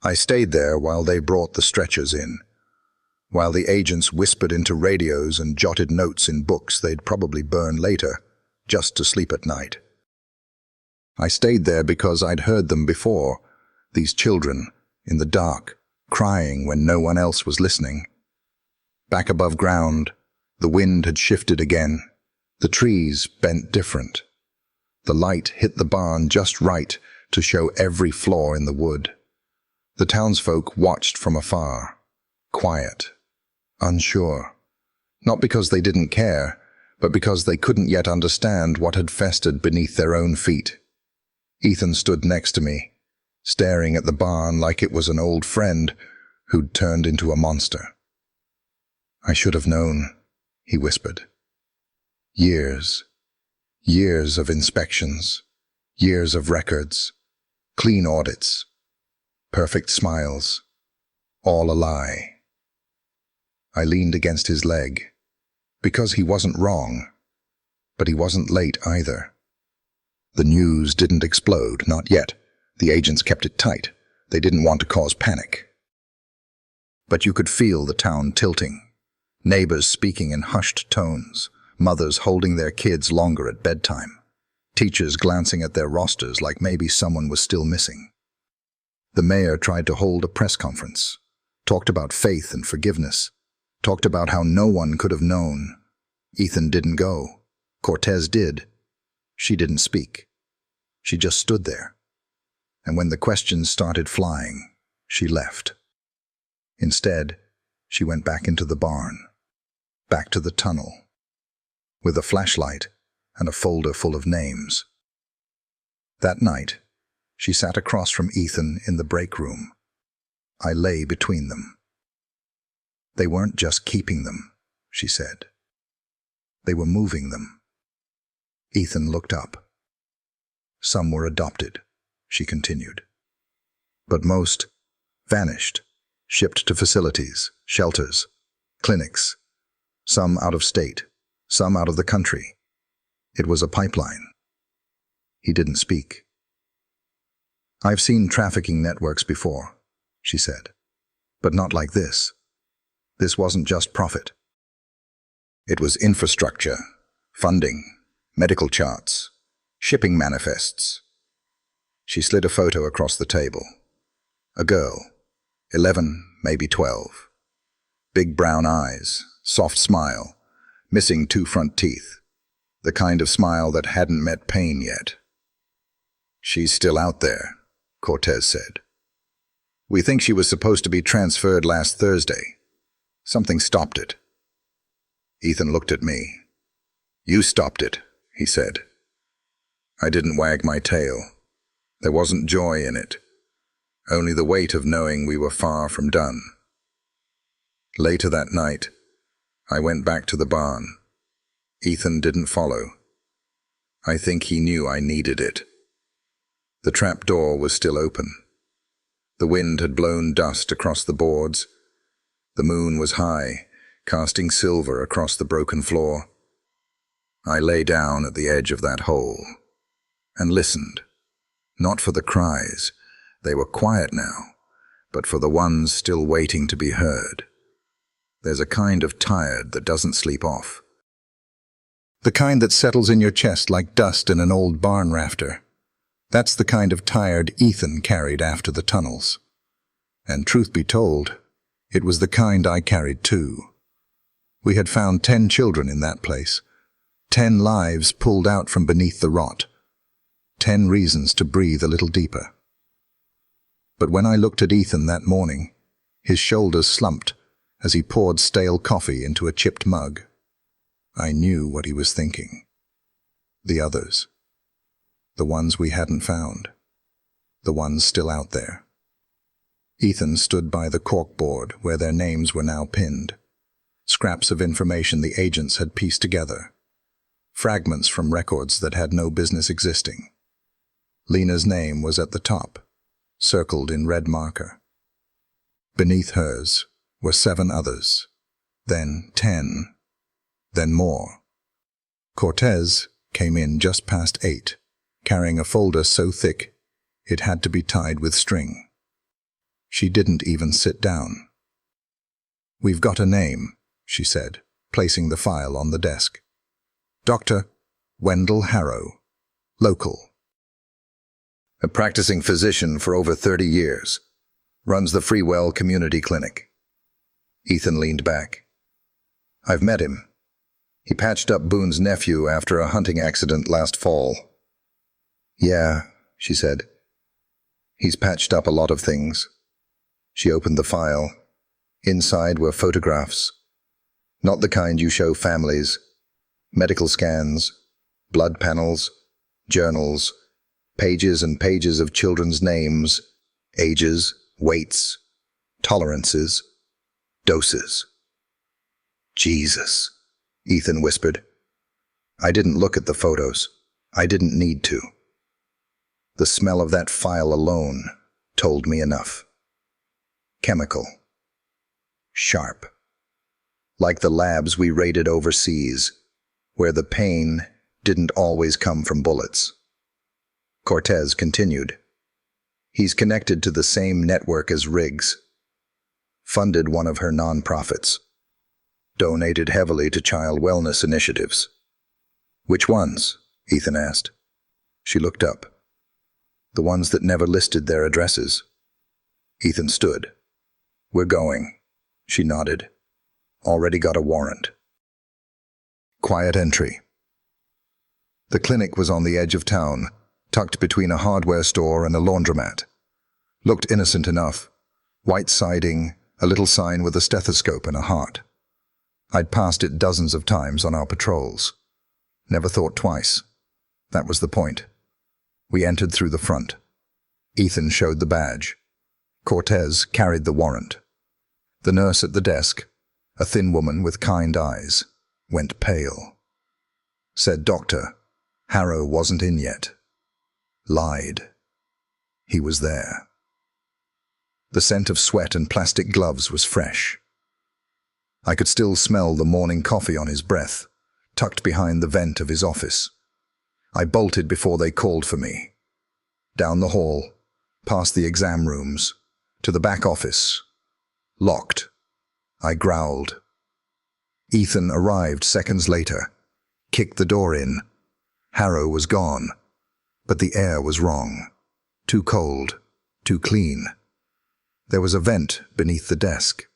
I stayed there while they brought the stretchers in, while the agents whispered into radios and jotted notes in books they'd probably burn later, just to sleep at night. I stayed there because I'd heard them before, these children, in the dark, crying when no one else was listening. Back above ground, the wind had shifted again. The trees bent different. The light hit the barn just right to show every flaw in the wood. The townsfolk watched from afar, quiet, unsure, not because they didn't care, but because they couldn't yet understand what had festered beneath their own feet. Ethan stood next to me, staring at the barn like it was an old friend who'd turned into a monster. "I should have known," he whispered. Years of inspections, years of records, clean audits, perfect smiles, all a lie. I leaned against his leg, because he wasn't wrong, but he wasn't late either. The news didn't explode, not yet. The agents kept it tight. They didn't want to cause panic. But you could feel the town tilting, neighbors speaking in hushed tones, mothers holding their kids longer at bedtime, teachers glancing at their rosters like maybe someone was still missing. The mayor tried to hold a press conference, talked about faith and forgiveness, talked about how no one could have known. Ethan didn't go. Cortez did. She didn't speak. She just stood there. And when the questions started flying, she left. Instead, she went back into the barn, back to the tunnel, with a flashlight and a folder full of names. That night, she sat across from Ethan in the break room. I lay between them. "They weren't just keeping them," she said. "They were moving them." Ethan looked up. "Some were adopted," she continued. "But most vanished." shipped to facilities, shelters, clinics, some out of state, some out of the country. It was a pipeline. He didn't speak. "I've seen trafficking networks before," she said, "but not like this. This wasn't just profit. It was infrastructure, funding, medical charts, shipping manifests." She slid a photo across the table. A girl, 11, maybe 12. Big brown eyes, soft smile, missing 2 front teeth. The kind of smile that hadn't met pain yet. "She's still out there," Cortez said. "We think she was supposed to be transferred last Thursday. Something stopped it." Ethan looked at me. "You stopped it," he said. I didn't wag my tail. There wasn't joy in it, only the weight of knowing we were far from done. Later that night, I went back to the barn. Ethan didn't follow. I think he knew I needed it. The trap door was still open. The wind had blown dust across the boards. The moon was high, casting silver across the broken floor. I lay down at the edge of that hole and listened, not for the cries, they were quiet now, but for the ones still waiting to be heard. There's a kind of tired that doesn't sleep off. The kind that settles in your chest like dust in an old barn rafter. That's the kind of tired Ethan carried after the tunnels. And truth be told, it was the kind I carried too. We had found 10 children in that place, 10 lives pulled out from beneath the rot, 10 reasons to breathe a little deeper. But when I looked at Ethan that morning, his shoulders slumped as he poured stale coffee into a chipped mug. I knew what he was thinking. The others. The ones we hadn't found. The ones still out there. Ethan stood by the corkboard where their names were now pinned. Scraps of information the agents had pieced together. Fragments from records that had no business existing. Lena's name was at the top, circled in red marker. Beneath hers were 7 others, then 10, then more. Cortez came in just past 8, carrying a folder so thick it had to be tied with string. She didn't even sit down. "We've got a name," she said, placing the file on the desk. "Dr. Wendell Harrow, local. A practicing physician for over 30 years. Runs the Freewell Community Clinic." Ethan leaned back. "I've met him. He patched up Boone's nephew after a hunting accident last fall." "Yeah," she said. "He's patched up a lot of things." She opened the file. Inside were photographs. Not the kind you show families. Medical scans, blood panels, journals, pages and pages of children's names, ages, weights, tolerances, doses. "Jesus," Ethan whispered. I didn't look at the photos. I didn't need to. The smell of that file alone told me enough. Chemical. Sharp. Like the labs we raided overseas, where the pain didn't always come from bullets. Cortez continued. "He's connected to the same network as Riggs. Funded one of her nonprofits. Donated heavily to child wellness initiatives." "Which ones?" Ethan asked. She looked up. "The ones that never listed their addresses." Ethan stood. "We're going." She nodded. "Already got a warrant." Quiet entry. The clinic was on the edge of town, tucked between a hardware store and a laundromat. Looked innocent enough. White siding, a little sign with a stethoscope and a heart. I'd passed it dozens of times on our patrols. Never thought twice. That was the point. We entered through the front. Ethan showed the badge. Cortez carried the warrant. The nurse at the desk, a thin woman with kind eyes, went pale. Said Dr. Harrow wasn't in yet. Lied. He was there. The scent of sweat and plastic gloves was fresh. I could still smell the morning coffee on his breath, tucked behind the vent of his office. I bolted before they called for me. Down the hall, past the exam rooms, to the back office. Locked. I growled. Ethan arrived seconds later, kicked the door in. Harrow was gone, but the air was wrong. Too cold, too clean. There was a vent beneath the desk,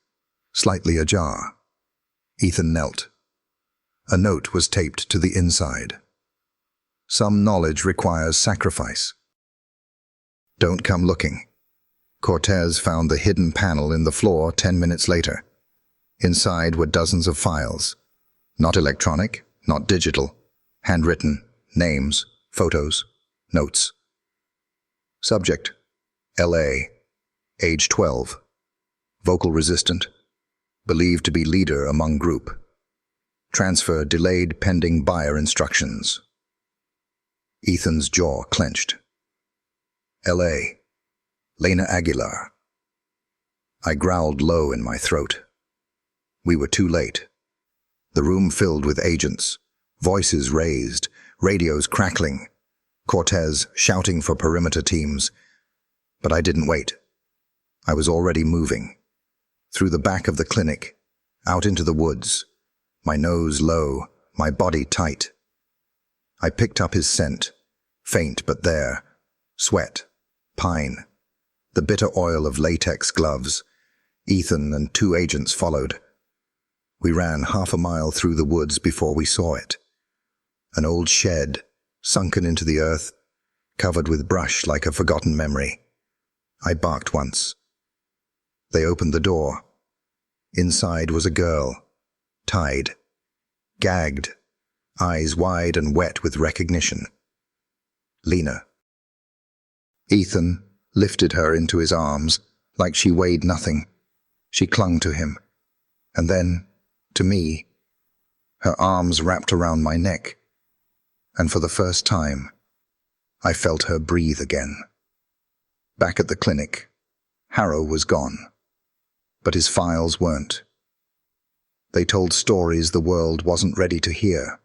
slightly ajar. Ethan knelt. A note was taped to the inside. Some knowledge requires sacrifice. Don't come looking. Cortez found the hidden panel in the floor 10 minutes later. Inside were dozens of files. Not electronic, not digital. Handwritten, names, photos, notes. Subject: L.A. Age 12. Vocal resistant. Believed to be leader among group. Transfer delayed pending buyer instructions. Ethan's jaw clenched. L.A. Lena Aguilar. I growled low in my throat. We were too late. The room filled with agents, voices raised, radios crackling, Cortez shouting for perimeter teams. But I didn't wait. I was already moving. Through the back of the clinic, out into the woods, my nose low, my body tight. I picked up his scent, faint but there, sweat, pine, the bitter oil of latex gloves. Ethan and 2 agents followed. We ran half a mile through the woods before we saw it. An old shed, sunken into the earth, covered with brush like a forgotten memory. I barked once. They opened the door. Inside was a girl, tied, gagged, eyes wide and wet with recognition. Lena. Ethan lifted her into his arms like she weighed nothing. She clung to him, and then to me. Her arms wrapped around my neck, and for the first time, I felt her breathe again. Back at the clinic, Harrow was gone, but his files weren't. They told stories the world wasn't ready to hear.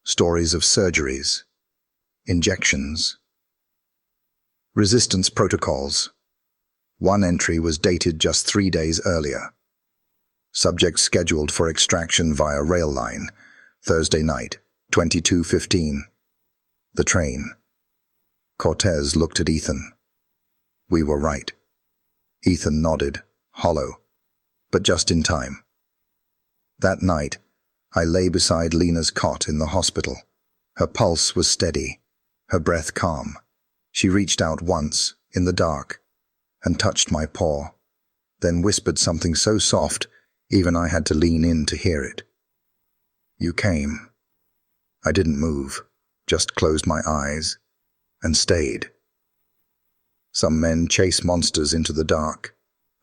Stories of surgeries, injections, resistance protocols. One entry was dated just 3 days earlier. Subject scheduled for extraction via rail line, Thursday night, 22:15. The train. Cortez looked at Ethan. We were right. Ethan nodded, hollow, but just in time. That night, I lay beside Lena's cot in the hospital. Her pulse was steady, her breath calm. She reached out once, in the dark, and touched my paw, then whispered something so soft, even I had to lean in to hear it. You came. I didn't move, just closed my eyes, and stayed. Some men chase monsters into the dark,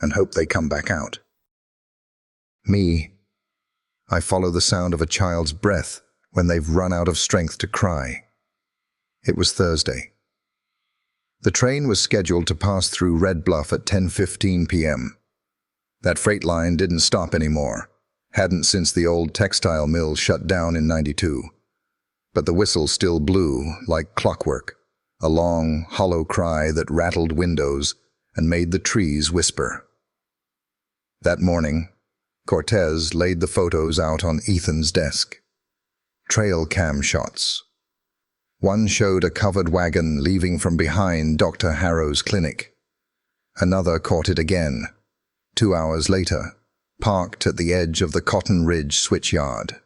and hope they come back out. Me, I follow the sound of a child's breath when they've run out of strength to cry. It was Thursday. The train was scheduled to pass through Red Bluff at 10:15 p.m. That freight line didn't stop anymore, hadn't since the old textile mill shut down in '92. But the whistle still blew like clockwork, a long, hollow cry that rattled windows and made the trees whisper. That morning, Cortez laid the photos out on Ethan's desk. Trail cam shots. One showed a covered wagon leaving from behind Dr. Harrow's clinic. Another caught it again, 2 hours later, parked at the edge of the Cotton Ridge switchyard.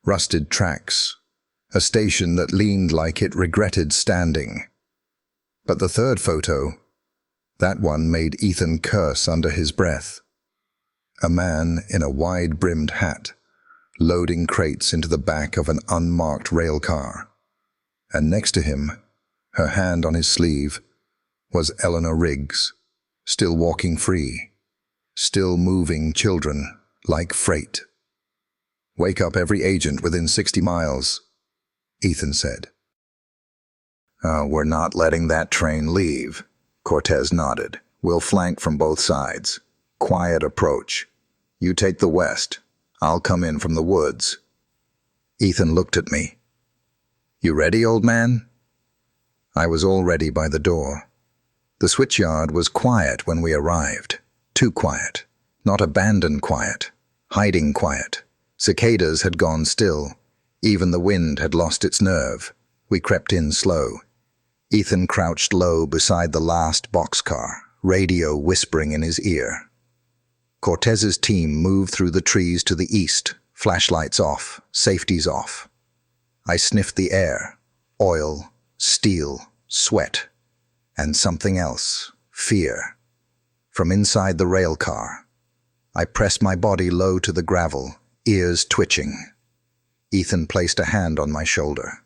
Rusted tracks, a station that leaned like it regretted standing. But the third photo, that one made Ethan curse under his breath. A man in a wide-brimmed hat, loading crates into the back of an unmarked rail car. And next to him, her hand on his sleeve, was Eleanor Riggs, still walking free, still moving children like freight. Wake up every agent within 60 miles, Ethan said. We're not letting that train leave, Cortez nodded. We'll flank from both sides. Quiet approach. You take the west. I'll come in from the woods." Ethan looked at me. "You ready, old man?" I was already by the door. The switchyard was quiet when we arrived. Too quiet. Not abandoned quiet. Hiding quiet. Cicadas had gone still. Even the wind had lost its nerve. We crept in slow. Ethan crouched low beside the last boxcar, radio whispering in his ear. Cortez's team moved through the trees to the east, flashlights off, safeties off. I sniffed the air. Oil, steel, sweat, and something else, fear. From inside the rail car, I pressed my body low to the gravel, ears twitching. Ethan placed a hand on my shoulder.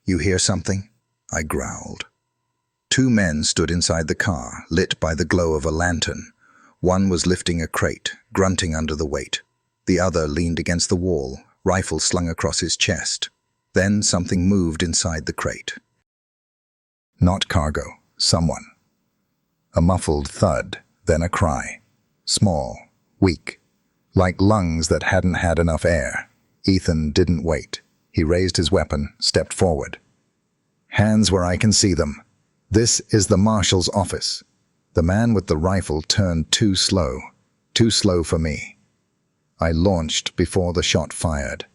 "You hear something?" I growled. Two men stood inside the car, lit by the glow of a lantern. One was lifting a crate, grunting under the weight. The other leaned against the wall, rifle slung across his chest. Then something moved inside the crate. Not cargo, someone. A muffled thud, then a cry. Small, weak, like lungs that hadn't had enough air. Ethan didn't wait. He raised his weapon, stepped forward. "Hands where I can see them. This is the marshal's office." The man with the rifle turned too slow for me. I launched before the shot fired.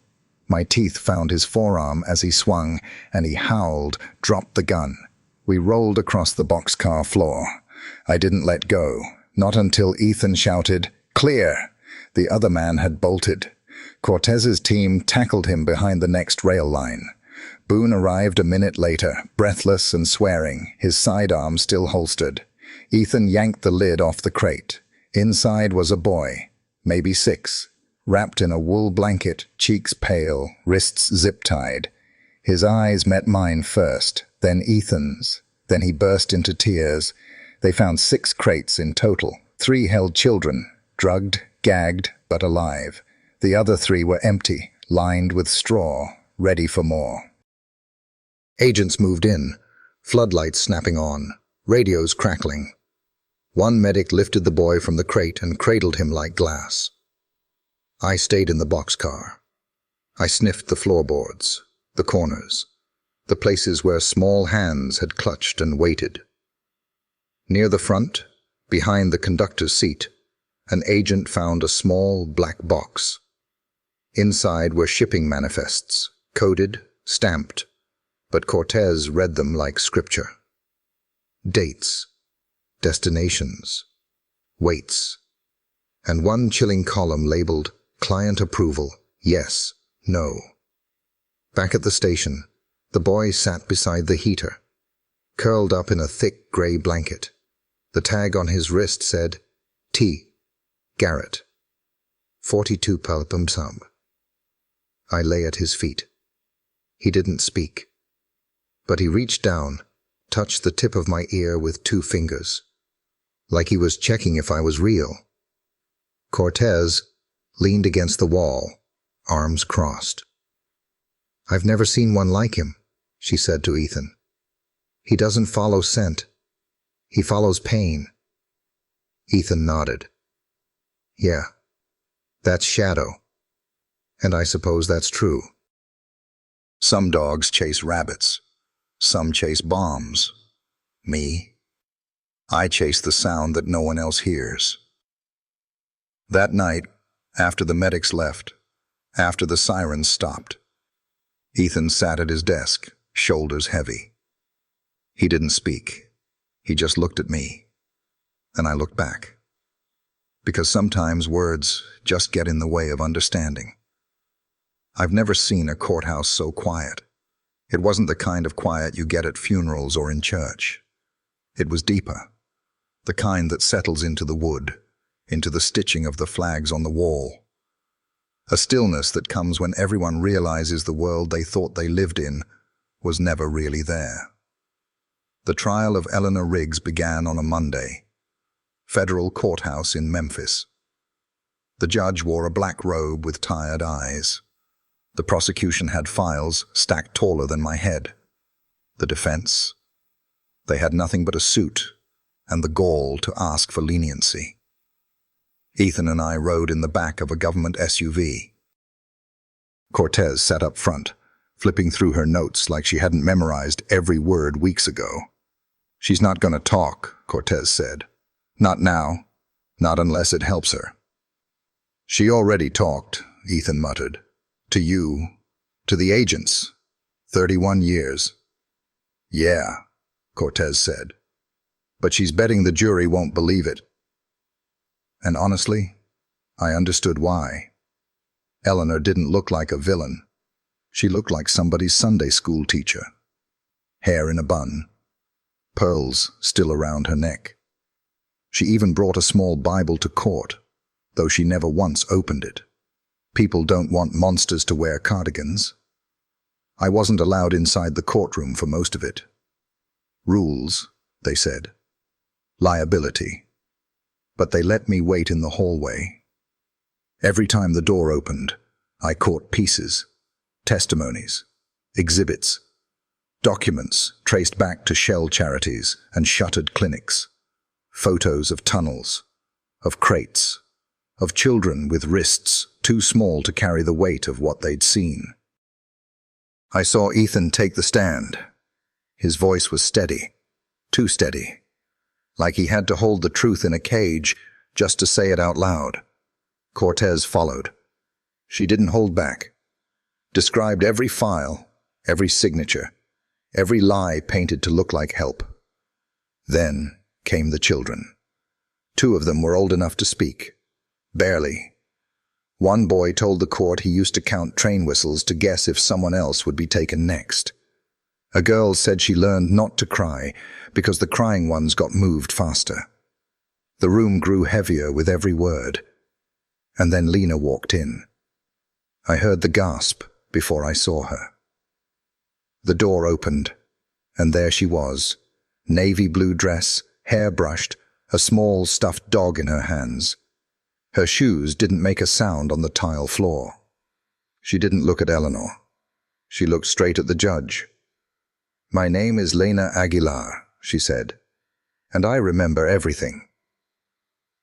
My teeth found his forearm as he swung, and he howled, dropped the gun. We rolled across the boxcar floor. I didn't let go, not until Ethan shouted, "Clear!" The other man had bolted. Cortez's team tackled him behind the next rail line. Boone arrived a minute later, breathless and swearing, his sidearm still holstered. Ethan yanked the lid off the crate. Inside was a boy, maybe 6, wrapped in a wool blanket, cheeks pale, wrists zip-tied. His eyes met mine first, then Ethan's. Then he burst into tears. They found 6 crates in total. 3 held children, drugged, gagged, but alive. The other 3 were empty, lined with straw, ready for more. Agents moved in, floodlights snapping on, radios crackling. One medic lifted the boy from the crate and cradled him like glass. I stayed in the boxcar. I sniffed the floorboards, the corners, the places where small hands had clutched and waited. Near the front, behind the conductor's seat, an agent found a small black box. Inside were shipping manifests, coded, stamped, but Cortez read them like scripture. Dates, destinations, weights, and one chilling column labeled Client Approval, Yes, No. Back at the station, the boy sat beside the heater, curled up in a thick gray blanket. The tag on his wrist said, T. Garrett, 42 Palpum Sum. I lay at his feet. He didn't speak, but he reached down, touched the tip of my ear with 2 fingers, like he was checking if I was real. Cortez leaned against the wall, arms crossed. "I've never seen one like him," she said to Ethan. "He doesn't follow scent. He follows pain." Ethan nodded. "Yeah, that's Shadow. And I suppose that's true. Some dogs chase rabbits. Some chase bombs. Me? I chase the sound that no one else hears." That night, after the medics left, after the sirens stopped, Ethan sat at his desk, shoulders heavy. He didn't speak. He just looked at me, and I looked back. Because sometimes words just get in the way of understanding. I've never seen a courthouse so quiet. It wasn't the kind of quiet you get at funerals or in church. It was deeper, the kind that settles into the wood, into the stitching of the flags on the wall. A stillness that comes when everyone realizes the world they thought they lived in was never really there. The trial of Eleanor Riggs began on a Monday. Federal courthouse in Memphis. The judge wore a black robe with tired eyes. The prosecution had files stacked taller than my head. The defense? They had nothing but a suit and the gall to ask for leniency. Ethan and I rode in the back of a government SUV. Cortez sat up front, flipping through her notes like she hadn't memorized every word weeks ago. "She's not going to talk," Cortez said. "Not now. Not unless it helps her." "She already talked," Ethan muttered. "To you. To the agents. 31 years. "Yeah," Cortez said. "But she's betting the jury won't believe it." And honestly, I understood why. Eleanor didn't look like a villain. She looked like somebody's Sunday school teacher. Hair in a bun. Pearls still around her neck. She even brought a small Bible to court, though she never once opened it. People don't want monsters to wear cardigans. I wasn't allowed inside the courtroom for most of it. Rules, they said. Liability. But they let me wait in the hallway. Every time the door opened, I caught pieces, testimonies, exhibits, documents traced back to shell charities and shuttered clinics, photos of tunnels, of crates, of children with wrists too small to carry the weight of what they'd seen. I saw Ethan take the stand. His voice was steady, too steady, like he had to hold the truth in a cage just to say it out loud. Cortez followed. She didn't hold back. Described every file, every signature, every lie painted to look like help. Then came the children. 2 of them were old enough to speak. Barely. One boy told the court he used to count train whistles to guess if someone else would be taken next. A girl said she learned not to cry because the crying ones got moved faster. The room grew heavier with every word. And then Lena walked in. I heard the gasp before I saw her. The door opened, and there she was, navy blue dress, hair brushed, a small stuffed dog in her hands. Her shoes didn't make a sound on the tile floor. She didn't look at Eleanor. She looked straight at the judge. "My name is Lena Aguilar," she said, "and I remember everything."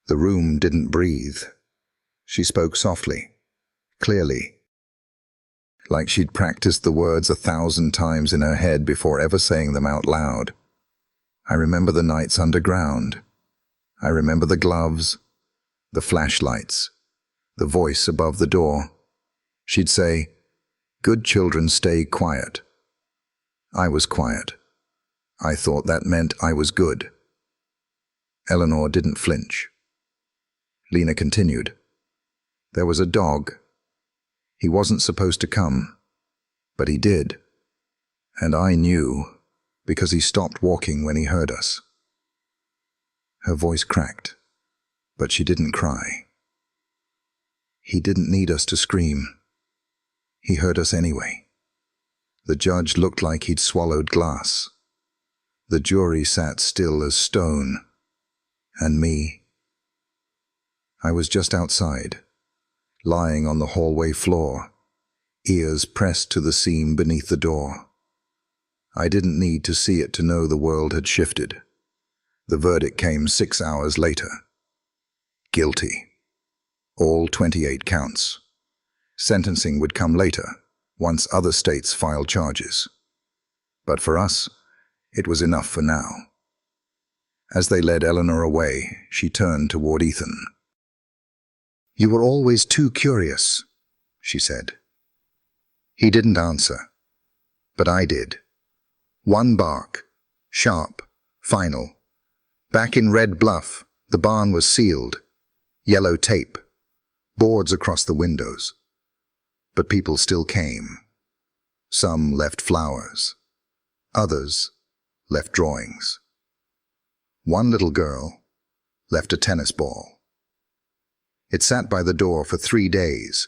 The room didn't breathe. She spoke softly, clearly, like she'd practiced the words 1,000 times in her head before ever saying them out loud. "I remember the nights underground. I remember the gloves, the flashlights, the voice above the door." She'd say, "Good children stay quiet." I was quiet. I thought that meant I was good. Eleanor didn't flinch. Lena continued. "There was a dog. He wasn't supposed to come, but he did. And I knew, because he stopped walking when he heard us." Her voice cracked, but she didn't cry. "He didn't need us to scream. He heard us anyway." The judge looked like he'd swallowed glass. The jury sat still as stone. And me? I was just outside, lying on the hallway floor, ears pressed to the seam beneath the door. I didn't need to see it to know the world had shifted. The verdict came 6 hours later. Guilty. All 28 counts. Sentencing would come later, once other states filed charges. But for us, it was enough for now. As they led Eleanor away, she turned toward Ethan. "You were always too curious," she said. He didn't answer, but I did. One bark, sharp, final. Back in Red Bluff, the barn was sealed, yellow tape, boards across the windows. But people still came. Some left flowers. Others left drawings. One little girl left a tennis ball. It sat by the door for 3 days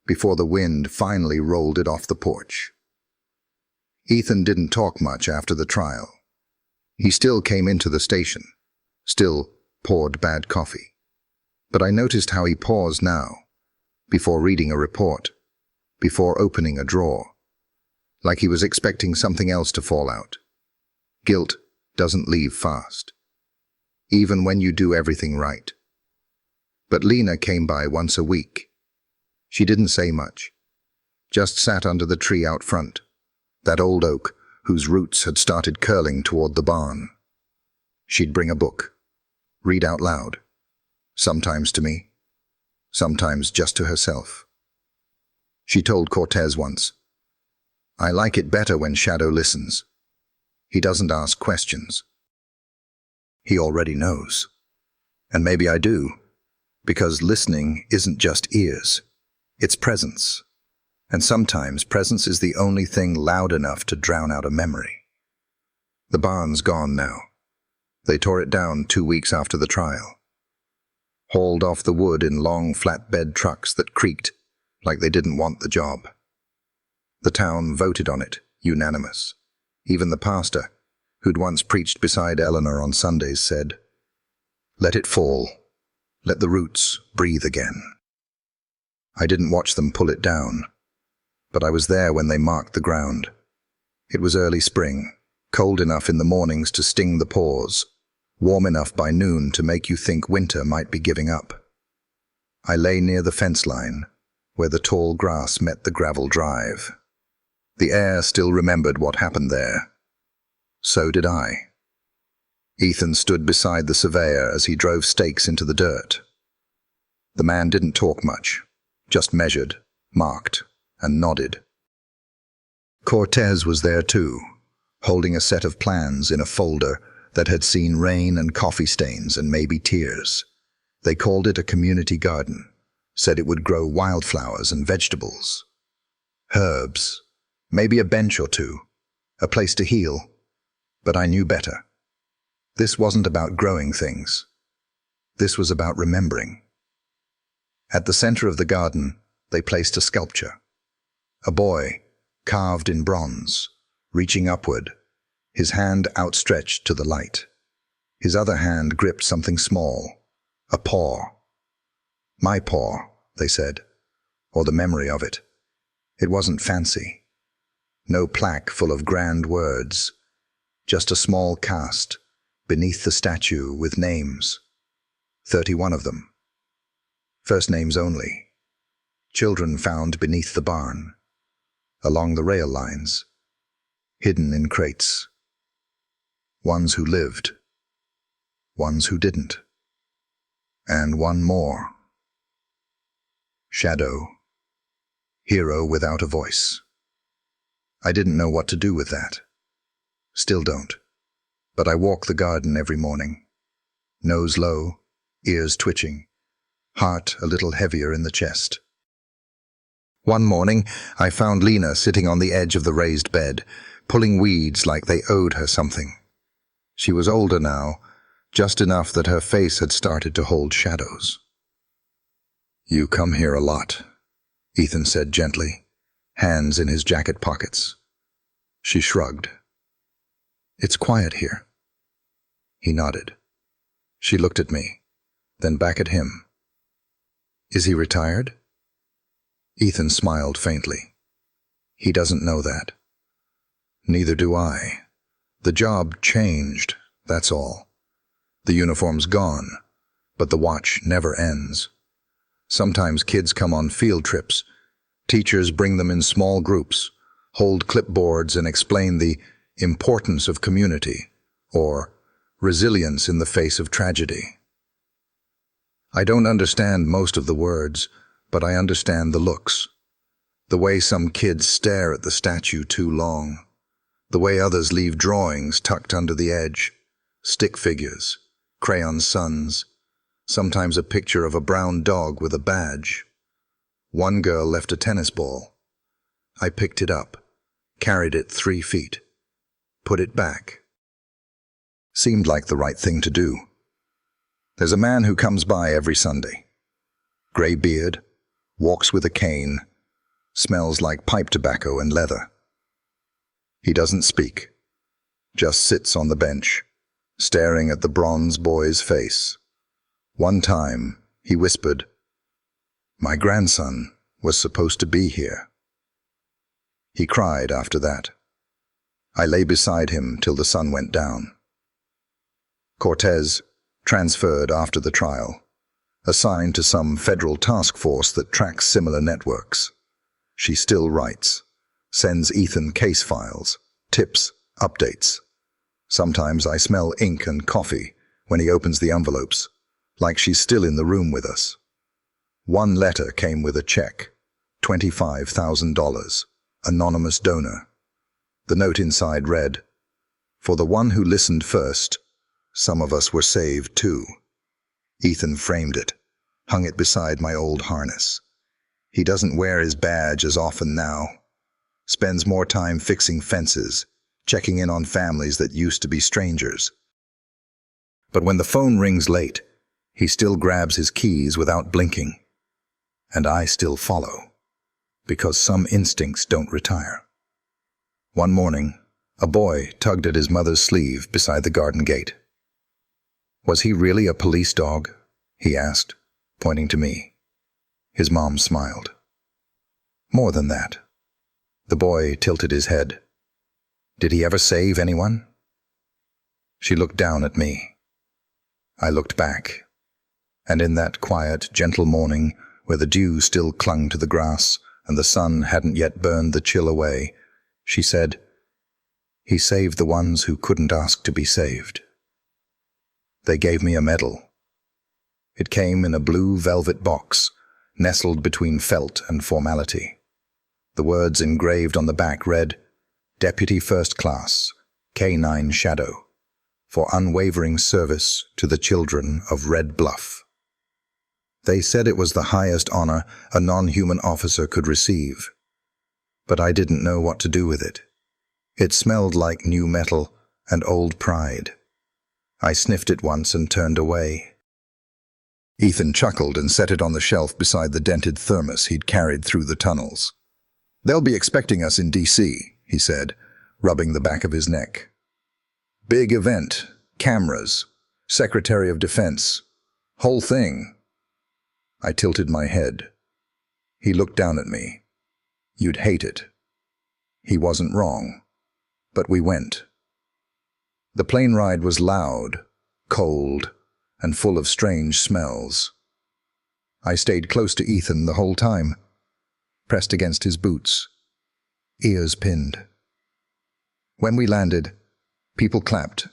before the wind finally rolled it off the porch. Ethan didn't talk much after the trial. He still came into the station, still poured bad coffee. But I noticed how he paused now, before reading a report, before opening a drawer, like he was expecting something else to fall out. Guilt doesn't leave fast. even when you do everything right. But Lena came by once a week. She didn't say much, just sat under the tree out front, that old oak whose roots had started curling toward the barn. She'd bring a book, read out loud, sometimes to me, sometimes just to herself. She told Cortez once, "I like it better when Shadow listens. He doesn't ask questions. He already knows. And maybe I do, because listening isn't just ears, it's presence. And sometimes presence is the only thing loud enough to drown out a memory." The barn's gone now. They tore it down 2 weeks after the trial. Hauled off the wood in long flatbed trucks that creaked like they didn't want the job. The town voted on it, unanimous. Even the pastor, who'd once preached beside Eleanor on Sundays, said, "Let it fall. Let the roots breathe again." I didn't watch them pull it down, but I was there when they marked the ground. It was early spring, cold enough in the mornings to sting the paws, warm enough by noon to make you think winter might be giving up. I lay near the fence line, where the tall grass met the gravel drive. The air still remembered what happened there. So did I. Ethan stood beside the surveyor as he drove stakes into the dirt. The man didn't talk much, just measured, marked, and nodded. Cortez was there too, holding a set of plans in a folder that had seen rain and coffee stains and maybe tears. They called it a community garden, said it would grow wildflowers and vegetables, herbs, maybe a bench or two, a place to heal. But I knew better. This wasn't about growing things. This was about remembering. At the center of the garden, they placed a sculpture. A boy, carved in bronze, reaching upward, his hand outstretched to the light. His other hand gripped something small, a paw. My paw, they said, or the memory of it. It wasn't fancy. No plaque full of grand words, just a small cast beneath the statue with names. 31 of them. First names only. Children found beneath the barn, along the rail lines, hidden in crates. Ones who lived, ones who didn't, and one more. Shadow, hero without a voice. I didn't know what to do with that. Still don't. But I walk the garden every morning, nose low, ears twitching, heart a little heavier in the chest. One morning, I found Lena sitting on the edge of the raised bed, pulling weeds like they owed her something. She was older now, just enough that her face had started to hold shadows. "You come here a lot," Ethan said gently, hands in his jacket pockets. She shrugged. "It's quiet here." He nodded. She looked at me, then back at him. "Is he retired?" Ethan smiled faintly. "He doesn't know that." "Neither do I. The job changed, that's all. The uniform's gone, but the watch never ends. Sometimes kids come on field trips. Teachers bring them in small groups, hold clipboards and explain the importance of community, or resilience in the face of tragedy. I don't understand most of the words, but I understand the looks. The way some kids stare at the statue too long. The way others leave drawings tucked under the edge, stick figures, crayon suns, sometimes a picture of a brown dog with a badge. One girl left a tennis ball. I picked it up, carried it 3 feet, put it back. Seemed like the right thing to do. There's a man who comes by every Sunday. Gray beard, walks with a cane, smells like pipe tobacco and leather. He doesn't speak, just sits on the bench, staring at the bronze boy's face. One time, he whispered, "My grandson was supposed to be here." He cried after that. I lay beside him till the sun went down. "Cortez, transferred after the trial, assigned to some federal task force that tracks similar networks. She still writes, sends Ethan case files, tips, updates. Sometimes I smell ink and coffee when he opens the envelopes, like she's still in the room with us. One letter came with a check, $25,000, anonymous donor. The note inside read, "For the one who listened first, some of us were saved too." Ethan framed it, hung it beside my old harness. He doesn't wear his badge as often now. Spends more time fixing fences, checking in on families that used to be strangers. But when the phone rings late, he still grabs his keys without blinking. And I still follow, because some instincts don't retire. One morning, a boy tugged at his mother's sleeve beside the garden gate. "Was he really a police dog?" he asked, pointing to me. His mom smiled. "More than that." The boy tilted his head. "Did he ever save anyone?" She looked down at me. I looked back, and in that quiet, gentle morning, where the dew still clung to the grass and the sun hadn't yet burned the chill away, she said, "He saved the ones who couldn't ask to be saved." They gave me a medal. It came in a blue velvet box, nestled between felt and formality. The words engraved on the back read, "Deputy First Class, K9 Shadow, for unwavering service to the children of Red Bluff." They said it was the highest honor a non-human officer could receive. But I didn't know what to do with it. It smelled like new metal and old pride. I sniffed it once and turned away. Ethan chuckled and set it on the shelf beside the dented thermos he'd carried through the tunnels. "They'll be expecting us in D.C., he said, rubbing the back of his neck. "Big event, cameras, Secretary of Defense, whole thing." I tilted my head. He looked down at me. "You'd hate it." He wasn't wrong, but we went. The plane ride was loud, cold, and full of strange smells. I stayed close to Ethan the whole time, pressed against his boots, ears pinned. When we landed, people clapped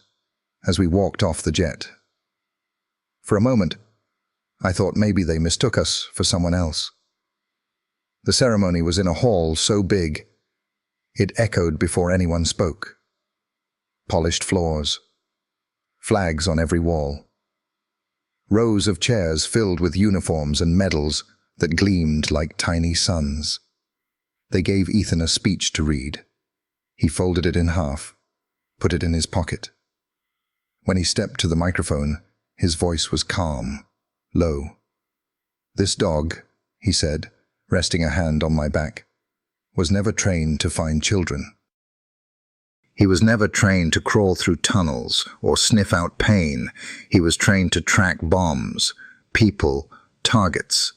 as we walked off the jet. For a moment, I thought maybe they mistook us for someone else. The ceremony was in a hall so big, it echoed before anyone spoke. Polished floors, flags on every wall, rows of chairs filled with uniforms and medals that gleamed like tiny suns. They gave Ethan a speech to read. He folded it in half, put it in his pocket. When he stepped to the microphone, his voice was calm, low. "This dog," he said, resting a hand on my back, "was never trained to find children. He was never trained to crawl through tunnels or sniff out pain. He was trained to track bombs, people, targets."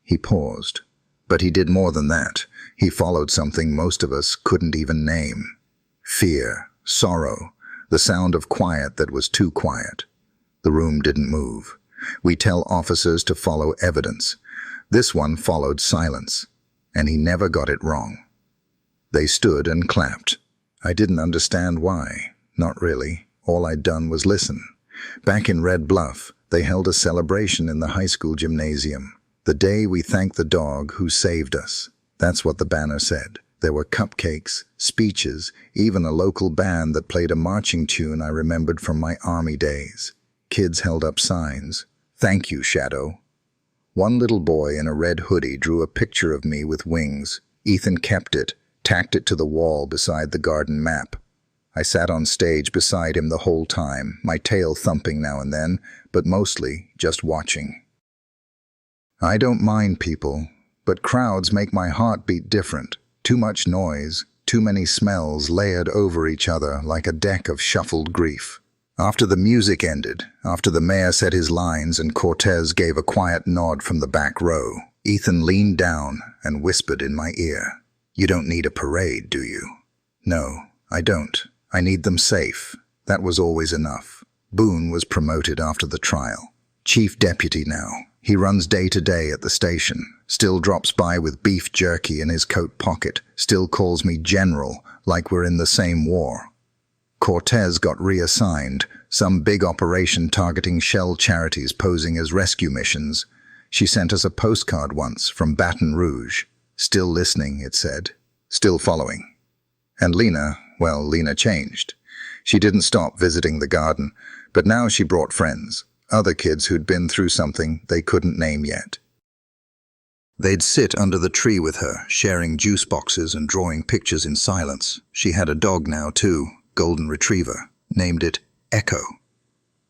He paused, but he did more than that. He followed something most of us couldn't even name. Fear, sorrow, the sound of quiet that was too quiet. The room didn't move. We tell officers to follow evidence. This one followed silence, and he never got it wrong. They stood and clapped. I didn't understand why. Not really. All I'd done was listen. Back in Red Bluff, they held a celebration in the high school gymnasium. "The day we thank the dog who saved us." That's what the banner said. There were cupcakes, speeches, even a local band that played a marching tune I remembered from my army days. Kids held up signs. "Thank you, Shadow." One little boy in a red hoodie drew a picture of me with wings. Ethan kept it, tacked it to the wall beside the garden map. I sat on stage beside him the whole time, my tail thumping now and then, but mostly just watching. I don't mind people, but crowds make my heart beat different. Too much noise, too many smells layered over each other like a deck of shuffled grief. After the music ended, after the mayor said his lines and Cortez gave a quiet nod from the back row, Ethan leaned down and whispered in my ear, "You don't need a parade, do you?" "No, I don't. I need them safe." That was always enough. Boone was promoted after the trial. Chief deputy now. He runs day to day at the station, still drops by with beef jerky in his coat pocket, still calls me general like we're in the same war. Cortez got reassigned, some big operation targeting shell charities posing as rescue missions. She sent us a postcard once from Baton Rouge. Still listening, it said. Still following. And Lena, well, Lena changed. She didn't stop visiting the garden, but now she brought friends, other kids who'd been through something they couldn't name yet. They'd sit under the tree with her, sharing juice boxes and drawing pictures in silence. She had a dog now, too, golden retriever, named it Echo.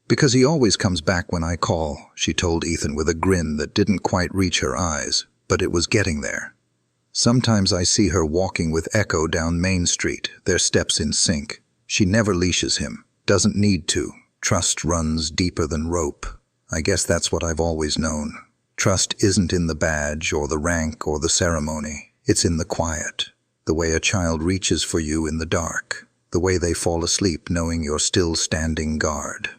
Because he always comes back when I call, she told Ethan with a grin that didn't quite reach her eyes, but it was getting there. Sometimes I see her walking with Echo down Main Street, their steps in sync. She never leashes him, doesn't need to. Trust runs deeper than rope. I guess that's what I've always known. Trust isn't in the badge or the rank or the ceremony. It's in the quiet, the way a child reaches for you in the dark, the way they fall asleep knowing you're still standing guard.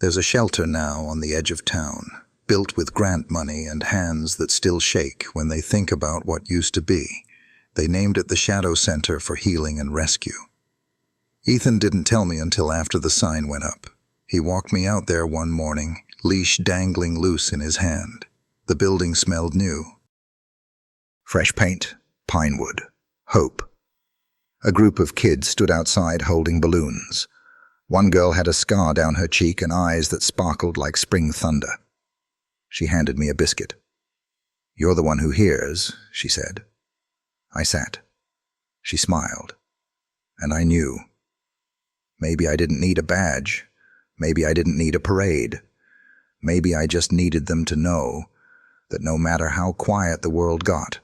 There's a shelter now on the edge of town, built with grant money and hands that still shake when they think about what used to be. They named it the Shadow Center for Healing and Rescue. Ethan didn't tell me until after the sign went up. He walked me out there one morning, leash dangling loose in his hand. The building smelled new. Fresh paint, pine wood, hope. A group of kids stood outside holding balloons. One girl had a scar down her cheek and eyes that sparkled like spring thunder. She handed me a biscuit. "You're the one who hears," she said. I sat. She smiled. And I knew. Maybe I didn't need a badge. Maybe I didn't need a parade. Maybe I just needed them to know that no matter how quiet the world got,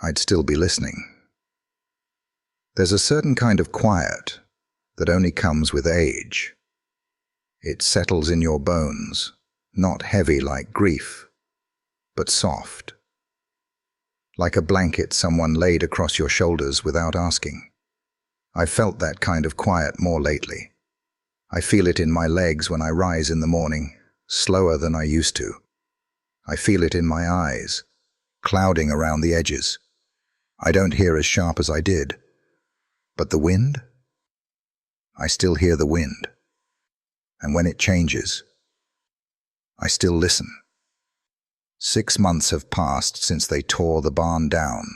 I'd still be listening. There's a certain kind of quiet that only comes with age. It settles in your bones, not heavy like grief, but soft. Like a blanket someone laid across your shoulders without asking. I've felt that kind of quiet more lately. I feel it in my legs when I rise in the morning, slower than I used to. I feel it in my eyes, clouding around the edges. I don't hear as sharp as I did. But the wind? I still hear the wind. And when it changes, I still listen. 6 months have passed since they tore the barn down.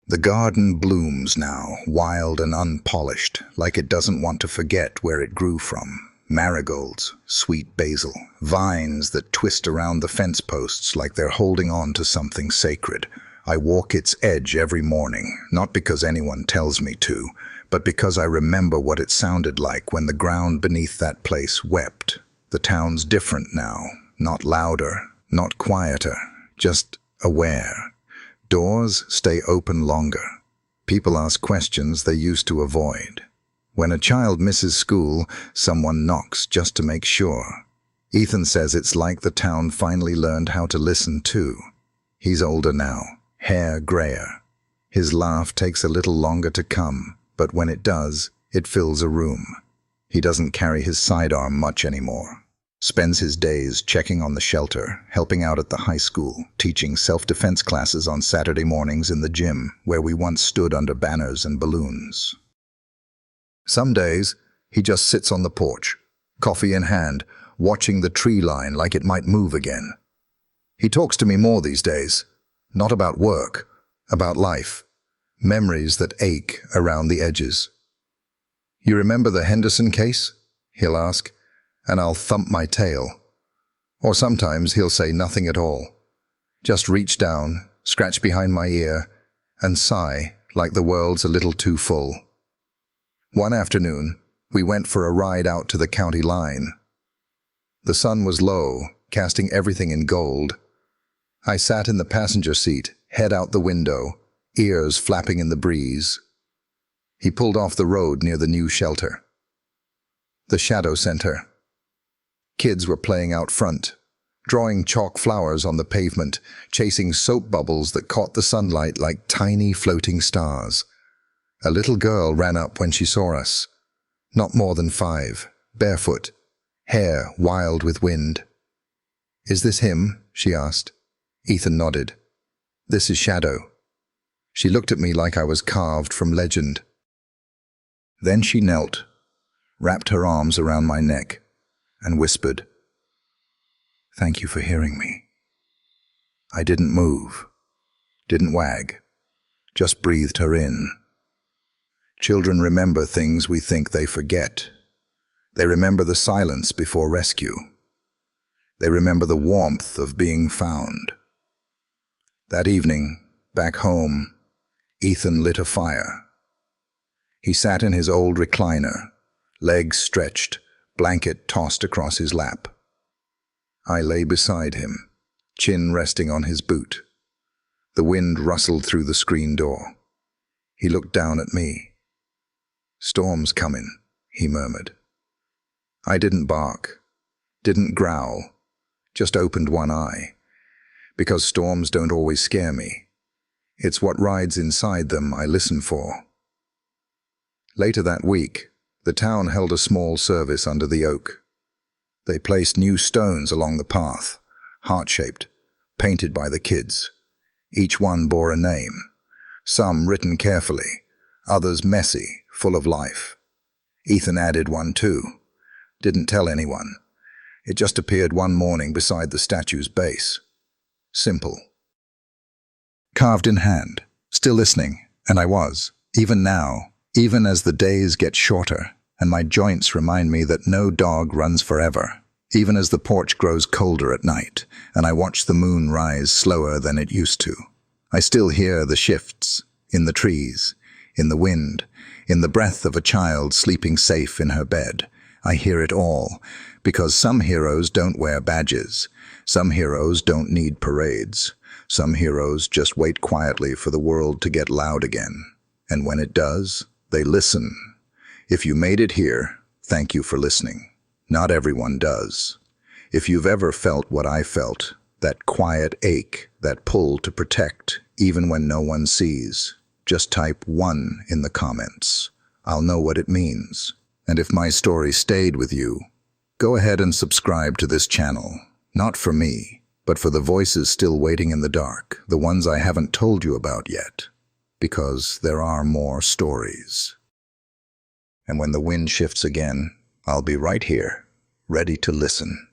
The garden blooms now, wild and unpolished, like it doesn't want to forget where it grew from. Marigolds, sweet basil, vines that twist around the fence posts like they're holding on to something sacred. I walk its edge every morning, not because anyone tells me to, but because I remember what it sounded like when the ground beneath that place wept. The town's different now, not louder, not quieter, just aware. Doors stay open longer. People ask questions they used to avoid. When a child misses school, someone knocks just to make sure. Ethan says it's like the town finally learned how to listen too. He's older now, hair grayer. His laugh takes a little longer to come, but when it does, it fills a room. He doesn't carry his sidearm much anymore. Spends his days checking on the shelter, helping out at the high school, teaching self-defense classes on Saturday mornings in the gym, where we once stood under banners and balloons. Some days, he just sits on the porch, coffee in hand, watching the tree line like it might move again. He talks to me more these days, not about work, about life, memories that ache around the edges. "You remember the Henderson case?" he'll ask, and I'll thump my tail. Or sometimes he'll say nothing at all, just reach down, scratch behind my ear, and sigh like the world's a little too full. One afternoon, we went for a ride out to the county line. The sun was low, casting everything in gold. I sat in the passenger seat, head out the window, ears flapping in the breeze. He pulled off the road near the new shelter. The Shadow Center. Kids were playing out front, drawing chalk flowers on the pavement, chasing soap bubbles that caught the sunlight like tiny floating stars. A little girl ran up when she saw us, not more than 5, barefoot, hair wild with wind. "Is this him?" she asked. Ethan nodded. "This is Shadow." She looked at me like I was carved from legend. Then she knelt, wrapped her arms around my neck, and whispered, "Thank you for hearing me." I didn't move, didn't wag, just breathed her in. Children remember things we think they forget. They remember the silence before rescue. They remember the warmth of being found. That evening, back home, Ethan lit a fire. He sat in his old recliner, legs stretched, blanket tossed across his lap. I lay beside him, chin resting on his boot. The wind rustled through the screen door. He looked down at me. "Storm's comin'," he murmured. I didn't bark, didn't growl, just opened one eye. Because storms don't always scare me. It's what rides inside them I listen for. Later that week, the town held a small service under the oak. They placed new stones along the path, heart-shaped, painted by the kids. Each one bore a name, some written carefully, others messy, full of life. Ethan added one too. Didn't tell anyone. It just appeared one morning beside the statue's base. Simple. Carved in hand, still listening, and I was, even now, even as the days get shorter, and my joints remind me that no dog runs forever, even as the porch grows colder at night, and I watch the moon rise slower than it used to. I still hear the shifts, in the trees, in the wind, in the breath of a child sleeping safe in her bed. I hear it all, because some heroes don't wear badges. Some heroes don't need parades. Some heroes just wait quietly for the world to get loud again. And when it does, they listen. If you made it here, thank you for listening. Not everyone does. If you've ever felt what I felt, that quiet ache, that pull to protect, even when no one sees, just type 1 in the comments. I'll know what it means. And if my story stayed with you, go ahead and subscribe to this channel. Not for me, but for the voices still waiting in the dark, the ones I haven't told you about yet. Because there are more stories. And when the wind shifts again, I'll be right here, ready to listen.